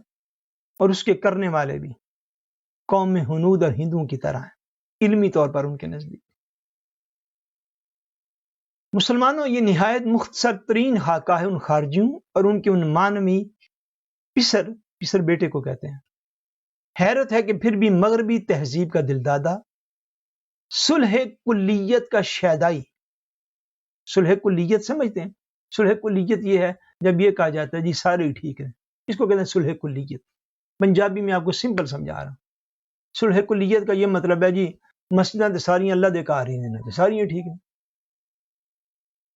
اور اس کے کرنے والے بھی قوم میں ہنود اور ہندوؤں کی طرح ہیں علمی طور پر ان کے نزدیک۔ مسلمانوں، یہ نہایت مختصر ترین خاکہ ہے ان خارجیوں اور ان کے ان مانوی پسر بیٹے کو کہتے ہیں۔ حیرت ہے کہ پھر بھی مغربی تہذیب کا دلدادہ، صلح کلیت کا شیدائی، صلح کلیت سمجھتے ہیں؟ صلح کلیت یہ ہے جب یہ کہا جاتا ہے جی سارے ٹھیک ہیں، اس کو کہتے ہیں صلح کلیت۔ پنجابی میں آپ کو سمپل سمجھا رہا ہوں۔ صلح کلیت کا یہ مطلب ہے جی مسجدیں تو ساریاں اللہ دے کا آ رہی ہیں، ساریاں ٹھیک ہیں۔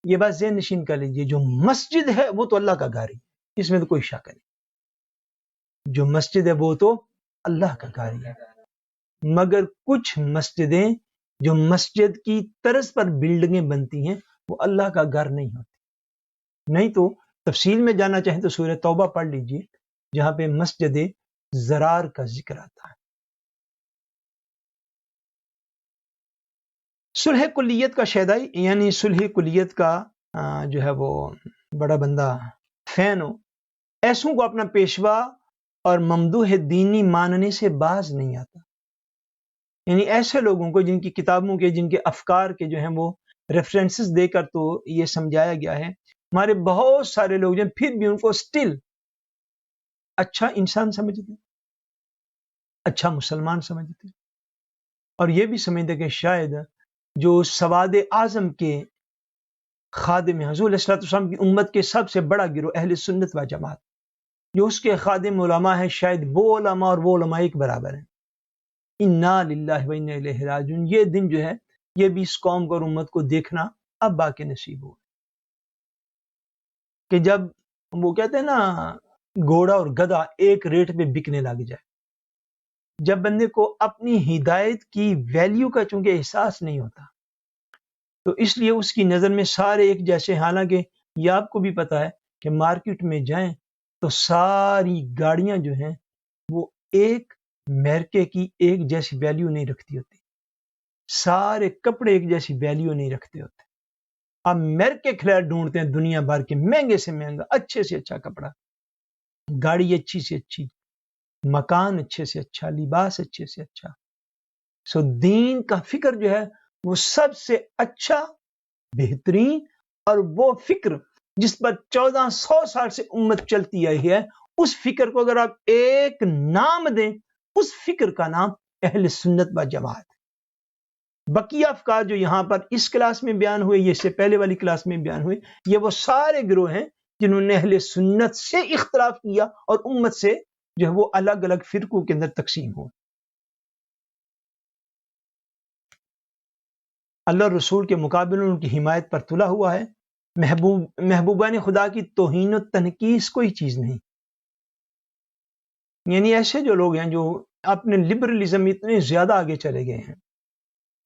یہ بات ذہن نشین کر لیجیے، جو مسجد ہے وہ تو اللہ کا گھر ہے، اس میں تو کوئی شک نہیں۔ جو مسجد ہے وہ تو اللہ کا گھر ہے، مگر کچھ مسجدیں جو مسجد کی طرز پر بلڈنگیں بنتی ہیں وہ اللہ کا گھر نہیں ہوتی۔ نہیں تو تفصیل میں جانا چاہیں تو سورہ توبہ پڑھ لیجیے، جہاں پہ مسجد زرار کا ذکر آتا ہے۔ صلح کلیت کا شیدائی یعنی صلح کلیت کا جو ہے وہ بڑا بندہ فین ہو، ایسوں کو اپنا پیشوا اور ممدوح دینی ماننے سے باز نہیں آتا۔ یعنی ایسے لوگوں کو جن کی کتابوں کے، جن کے افکار کے جو ہیں وہ ریفرنسز دے کر تو یہ سمجھایا گیا ہے، ہمارے بہت سارے لوگ جو پھر بھی ان کو سٹل اچھا انسان سمجھتے، اچھا مسلمان سمجھتے، اور یہ بھی سمجھتے کہ شاید جو سواد اعظم کے خادم حضور علیہ السلام کی امت کے سب سے بڑا گروہ اہل سنت و جماعت، جو اس کے خادم علماء ہیں، شاید وہ علماء اور وہ علماء ایک برابر ہیں۔ انا للہ و انا الیہ راجعون، یہ دن جو ہے یہ بھی اس قوم کو اور امت کو دیکھنا اب باقی نصیب ہو کہ جب وہ کہتے ہیں نا گھوڑا اور گدھا ایک ریٹ پہ بکنے لگ جائے، جب بندے کو اپنی ہدایت کی ویلیو کا چونکہ احساس نہیں ہوتا تو اس لیے اس کی نظر میں سارے ایک جیسے، حالانکہ یہ آپ کو بھی پتا ہے کہ مارکیٹ میں جائیں تو ساری گاڑیاں جو ہیں وہ ایک مارکے کی ایک جیسی ویلیو نہیں رکھتی ہوتی، سارے کپڑے ایک جیسی ویلیو نہیں رکھتے ہوتے. آپ مارکے کھلاڑ ڈھونڈتے ہیں دنیا بھر کے، مہنگے سے مہنگا، اچھے سے اچھا کپڑا، گاڑی اچھی سے اچھی، مکان اچھے سے اچھا، لباس اچھے سے اچھا. سو دین کا فکر جو ہے وہ سب سے اچھا، بہترین، اور وہ فکر جس پر 1400 سال سے امت چلتی آئی ہے، اس فکر کو اگر آپ ایک نام دیں، اس فکر کا نام اہل سنت و جماعت. بقیہ افکار جو یہاں پر اس کلاس میں بیان ہوئے، یہ سے پہلے والی کلاس میں بیان ہوئے، یہ وہ سارے گروہ ہیں جنہوں نے اہل سنت سے اختلاف کیا اور امت سے جو ہے وہ الگ الگ فرقوں کے اندر تقسیم ہو. اللہ رسول کے مقابلے میں ان کی حمایت پر تلا ہوا ہے. محبوبان خدا کی توہین و تنقیص کوئی چیز نہیں. یعنی ایسے جو لوگ ہیں جو اپنے لبرلزم اتنے زیادہ آگے چلے گئے ہیں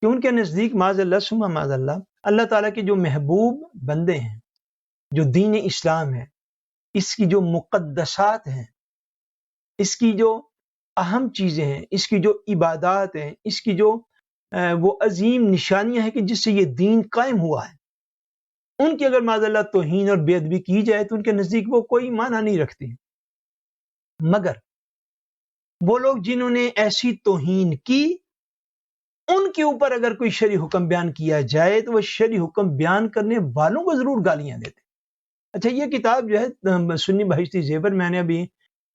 کہ ان کے نزدیک معاذ اللہ ثم معاذ اللہ، اللہ تعالیٰ کے جو محبوب بندے ہیں، جو دین اسلام ہے، اس کی جو مقدسات ہیں، اس کی جو اہم چیزیں ہیں، اس کی جو عبادات ہیں، اس کی جو وہ عظیم نشانیاں ہیں کہ جس سے یہ دین قائم ہوا ہے، ان کی اگر معاذ اللہ توہین اور بے ادبی کی جائے تو ان کے نزدیک وہ کوئی معنی نہیں رکھتے. مگر وہ لوگ جنہوں نے ایسی توہین کی، ان کے اوپر اگر کوئی شرعی حکم بیان کیا جائے تو وہ شرعی حکم بیان کرنے والوں کو ضرور گالیاں دیتے. اچھا، یہ کتاب جو ہے سنی بہشتی زیور میں نے ابھی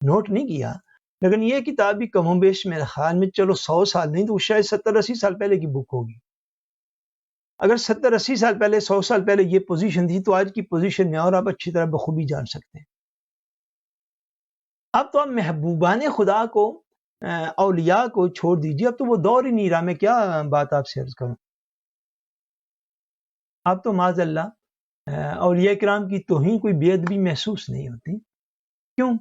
نوٹ نہیں کیا، لیکن یہ کتاب بھی کم و بیش میرے خیال میں چلو 100 سال نہیں تو شاید 70-80 سال پہلے کی بک ہوگی. اگر 70-80 سال پہلے، 100 سال پہلے یہ پوزیشن تھی تو آج کی پوزیشن میں اور آپ اچھی طرح بخوبی جان سکتے ہیں. اب تو آپ محبوبان خدا کو، اولیاء کو چھوڑ دیجیے، اب تو وہ دور ہی نہیں رہا. میں کیا بات آپ سے عرض کروں. اب تو معاذ اللہ اولیاء کرام کی توہین کوئی بے ادبی محسوس نہیں ہوتی. کیوں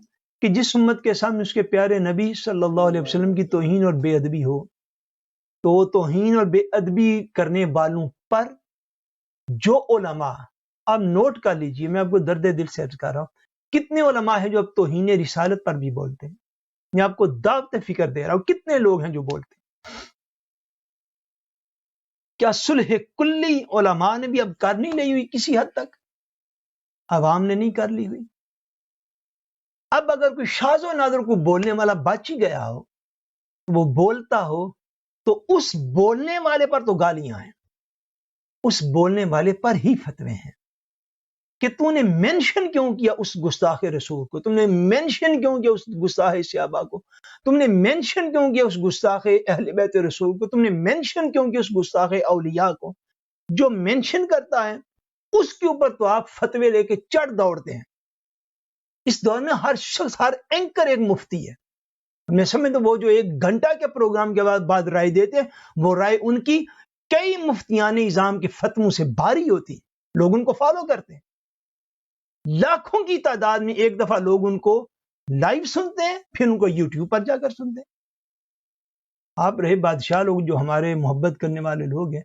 کہ جس امت کے سامنے اس کے پیارے نبی صلی اللہ علیہ وسلم کی توہین اور بے ادبی ہو تو وہ توہین اور بے ادبی کرنے والوں پر جو علماء، آپ نوٹ کر لیجئے، میں آپ کو درد دل سے عرض کر رہا ہوں، کتنے علماء ہیں جو اب توہین رسالت پر بھی بولتے ہیں. میں آپ کو دعوت فکر دے رہا ہوں، کتنے لوگ ہیں جو بولتے ہیں. کیا صلح کلی علماء نے بھی اب کر نہیں لی ہوئی؟ کسی حد تک عوام نے نہیں کر لی ہوئی. اب اگر کوئی شاذ و نادر کو بولنے والا بچ ہی گیا ہو، وہ بولتا ہو، تو اس بولنے والے پر تو گالیاں ہیں، اس بولنے والے پر ہی فتوے ہیں کہ تو نے مینشن کیوں کیا اس گستاخ رسول کو، تم نے مینشن کیوں کیا اس گستاخ صحابہ کو، تم نے مینشن کیوں کیا اس گستاخ اہل بیت رسول کو، تم نے مینشن کیوں کیا اس گستاخ اولیاء کو. جو مینشن کرتا ہے اس کے اوپر تو آپ فتوے لے کے چڑھ دوڑتے ہیں. اس دور میں ہر شخص، ہر اینکر ایک مفتی ہے. میں سمجھتا ہوں وہ جو 1 گھنٹہ کے پروگرام کے بعد رائے دیتے ہیں، وہ رائے ان کی کئی مفتیان نظام کے فتووں سے بھاری ہوتی ہے. لوگ ان کو فالو کرتے ہیں، لاکھوں کی تعداد میں ایک دفعہ لوگ ان کو لائیو سنتے ہیں، پھر ان کو یوٹیوب پر جا کر سنتے ہیں. آپ رہے بادشاہ لوگ جو ہمارے محبت کرنے والے لوگ ہیں،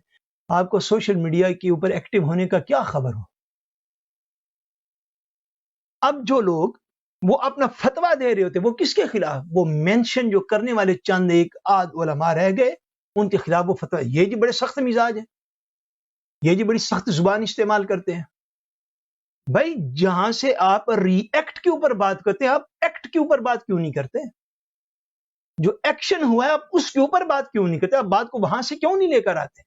آپ کو سوشل میڈیا کے اوپر ایکٹیو ہونے کا کیا خبر ہو. اب جو لوگ وہ اپنا فتویٰ دے رہے ہوتے وہ کس کے خلاف؟ وہ مینشن جو کرنے والے چند ایک آدھ علماء رہ گئے، ان کے خلاف وہ فتویٰ. یہ جی بڑے سخت مزاج ہیں، یہ جی بڑی سخت زبان استعمال کرتے ہیں. بھائی جہاں سے آپ ری ایکٹ کے اوپر بات کرتے ہیں، آپ ایکٹ کے اوپر بات کیوں نہیں کرتے؟ جو ایکشن ہوا ہے آپ اس کے اوپر بات کیوں نہیں کرتے؟ آپ بات کو وہاں سے کیوں نہیں لے کر آتے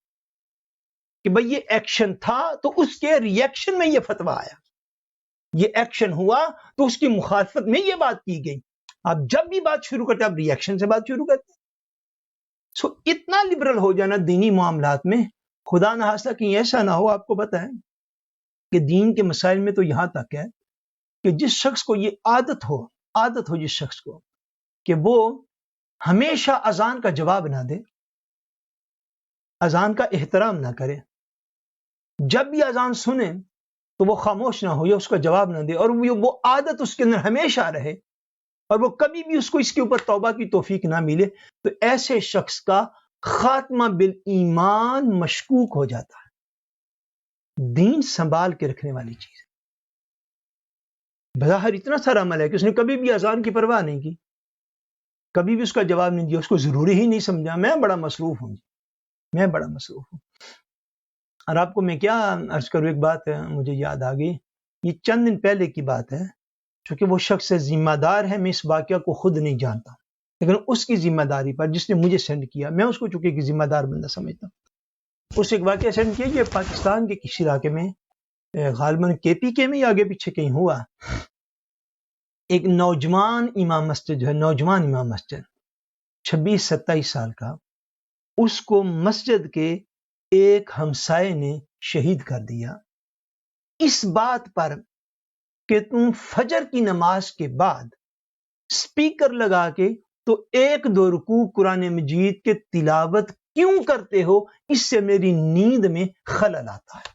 کہ بھائی یہ ایکشن تھا تو اس کے ری ایکشن میں یہ فتویٰ آیا، یہ ایکشن ہوا تو اس کی مخالفت میں یہ بات کی گئی. آپ جب بھی بات شروع کرتے ہیں آپ ری ایکشن سے بات شروع کرتے ہیں. سو اتنا لبرل ہو جانا دینی معاملات میں، خدا نہ خواستہ کہیں ایسا نہ ہو. آپ کو پتہ ہے کہ دین کے مسائل میں تو یہاں تک ہے کہ جس شخص کو یہ عادت ہو جس شخص کو کہ وہ ہمیشہ اذان کا جواب نہ دے، اذان کا احترام نہ کرے، جب بھی اذان سنے تو وہ خاموش نہ ہو یا اس کا جواب نہ دے، اور وہ عادت اس کے اندر ہمیشہ رہے اور وہ کبھی بھی اس کو اس کے اوپر توبہ کی توفیق نہ ملے، تو ایسے شخص کا خاتمہ بالایمان مشکوک ہو جاتا ہے. دین سنبھال کے رکھنے والی چیز ہے۔ بظاہر اتنا سارا عمل ہے کہ اس نے کبھی بھی اذان کی پرواہ نہیں کی، کبھی بھی اس کا جواب نہیں دیا، اس کو ضروری ہی نہیں سمجھا۔ میں بڑا مصروف ہوں، میں بڑا مصروف ہوں۔ اور آپ کو میں کیا عرض کروں، ایک بات مجھے یاد آ گئی، یہ چند دن پہلے کی بات ہے، چونکہ وہ شخص ذمہ دار ہے، میں اس واقعہ کو خود نہیں جانتا، لیکن اس کی ذمہ داری پر جس نے مجھے سینڈ کیا، میں اس کو چونکہ ایک ذمہ دار بندہ سمجھتا ہوں، اس ایک واقعہ سینڈ کیا کہ پاکستان کے کسی علاقے میں، غالباً کے پی کے میں یا آگے پیچھے کہیں ہوا، ایک نوجوان امام مسجد جو ہے، نوجوان امام مسجد 26-27 سال کا، اس کو مسجد کے ایک ہمسائے نے شہید کر دیا اس بات پر کہ تم فجر کی نماز کے بعد سپیکر لگا کے تو 1-2 رکوع قرآن مجید کے تلاوت کیوں کرتے ہو، اس سے میری نیند میں خلل آتا ہے۔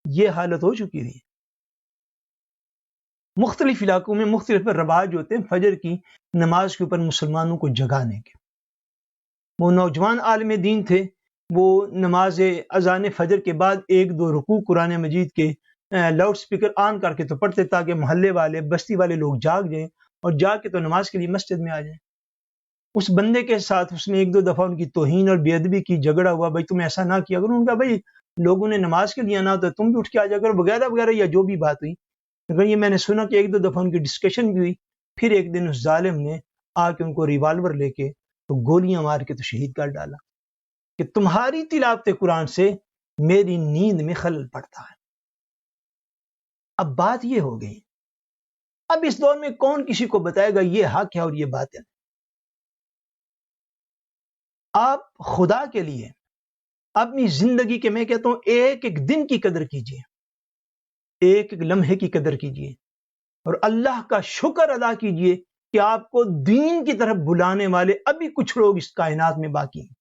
یہ حالت ہو چکی ہے۔ مختلف علاقوں میں مختلف رواج ہوتے ہیں فجر کی نماز کے اوپر مسلمانوں کو جگانے کے۔ وہ نوجوان عالم دین تھے، وہ نماز اذان فجر کے بعد 1-2 رکوع قرآن مجید کے لاؤڈ سپیکر آن کر کے تو پڑھتے تاکہ محلے والے، بستی والے لوگ جاگ جائیں اور جا کے تو نماز کے لیے مسجد میں آ جائیں۔ اس بندے کے ساتھ اس نے 1-2 دفعہ ان کی توہین اور بے ادبی کی، جھگڑا ہوا، بھائی تم ایسا نہ کیا کرو۔ ان کا بھائی لوگوں نے نماز کے لیے آنا تو تم بھی اٹھ کے آ جا کرو، وغیرہ وغیرہ، یا جو بھی بات ہوئی۔ لیکن یہ میں نے سنا کہ 1-2 دفعہ ان کی ڈسکشن بھی ہوئی، پھر ایک دن اس ظالم نے آ کے ان کو ریوالور لے کے تو گولیاں مار کے تو شہید کر ڈالا کہ تمہاری تلاوت قرآن سے میری نیند میں خلل پڑتا ہے۔ اب بات یہ ہو گئی، اب اس دور میں کون کسی کو بتائے گا یہ حق ہے اور یہ بات ہے؟ آپ خدا کے لیے اپنی زندگی کے، میں کہتا ہوں، ایک ایک دن کی قدر کیجیے، ایک ایک لمحے کی قدر کیجیے، اور اللہ کا شکر ادا کیجیے کہ آپ کو دین کی طرف بلانے والے ابھی کچھ لوگ اس کائنات میں باقی ہیں،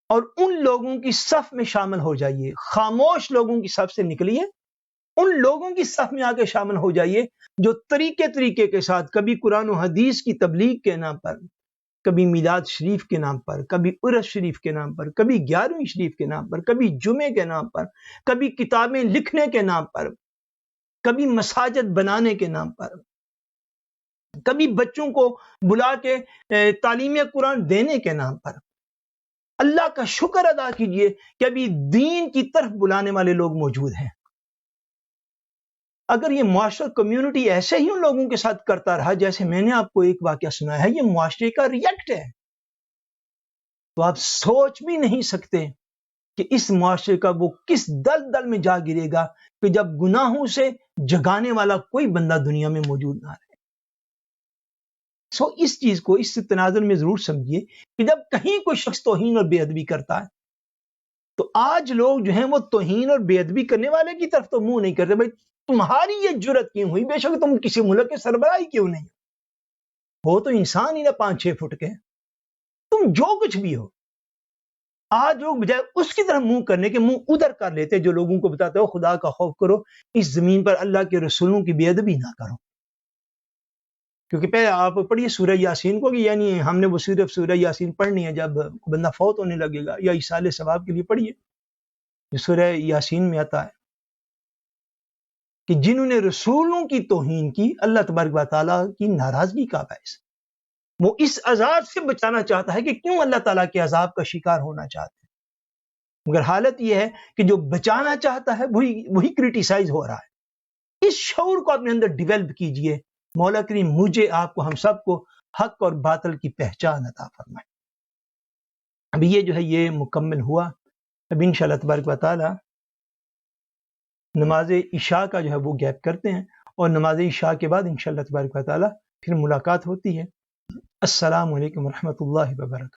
اور ان لوگوں کی صف میں شامل ہو جائیے۔ خاموش لوگوں کی صف سے نکلیے، ان لوگوں کی صف میں آ کے شامل ہو جائیے جو طریقے کے ساتھ کبھی قرآن و حدیث کی تبلیغ کے نام پر، کبھی میلاد شریف کے نام پر، کبھی عرس شریف کے نام پر، کبھی 11ویں شریف کے نام پر، کبھی جمعے کے نام پر، کبھی کتابیں لکھنے کے نام پر، کبھی مساجد بنانے کے نام پر، کبھی بچوں کو بلا کے تعلیم قرآن دینے کے نام پر۔ اللہ کا شکر ادا کیجئے کہ ابھی دین کی طرف بلانے والے لوگ موجود ہیں۔ اگر یہ معاشرہ، کمیونٹی ایسے ہی ان لوگوں کے ساتھ کرتا رہا جیسے میں نے آپ کو ایک واقعہ سنایا ہے، یہ معاشرے کا ریئیکٹ ہے، تو آپ سوچ بھی نہیں سکتے کہ اس معاشرے کا وہ کس دلدل میں جا گرے گا کہ جب گناہوں سے جگانے والا کوئی بندہ دنیا میں موجود نہ رہے۔ اس چیز کو اس تناظر میں ضرور سمجھیے کہ جب کہیں کوئی شخص توہین اور بے ادبی کرتا ہے تو آج لوگ جو ہیں وہ توہین اور بے ادبی کرنے والے کی طرف تو منہ نہیں کرتے۔ بھائی تمہاری یہ جرت کیوں ہوئی؟ بے شک تم کسی ملک کے سربراہ کیوں نہیں ہو تو انسان ہی نہ 5-6 فٹ کے، تم جو کچھ بھی ہو۔ آج لوگ بجائے اس کی طرف منہ کرنے کے، منہ ادھر کر لیتے جو لوگوں کو بتاتے ہو خدا کا خوف کرو، اس زمین پر اللہ کے رسولوں کی بے ادبی نہ کرو۔ کیونکہ پہلے آپ پڑھیے سورہ یاسین کو، کہ یعنی ہم نے وہ صرف سورہ یاسین پڑھنی ہے جب بندہ فوت ہونے لگے گا، یا ایصال ثواب کے لیے پڑھیے، جو سورہ یاسین میں آتا ہے کہ جنہوں نے رسولوں کی توہین کی اللہ تبارک و تعالیٰ کی ناراضگی کا باعث، وہ اس عذاب سے بچانا چاہتا ہے کہ کیوں اللہ تعالیٰ کے عذاب کا شکار ہونا چاہتے ہیں، مگر حالت یہ ہے کہ جو بچانا چاہتا ہے وہی کرٹیسائز ہو رہا ہے۔ اس شعور کو اپنے اندر ڈیولپ کیجئے۔ مولا کریم مجھے، آپ کو، ہم سب کو حق اور باطل کی پہچان عطا فرمائے۔ اب یہ جو ہے یہ مکمل ہوا، اب انشاءاللہ تبارک و تعالی نماز عشاء کا جو ہے وہ گیپ کرتے ہیں، اور نماز عشاء کے بعد انشاءاللہ تبارک و تعالی پھر ملاقات ہوتی ہے۔ السلام علیکم ورحمۃ اللہ وبرکاتہ۔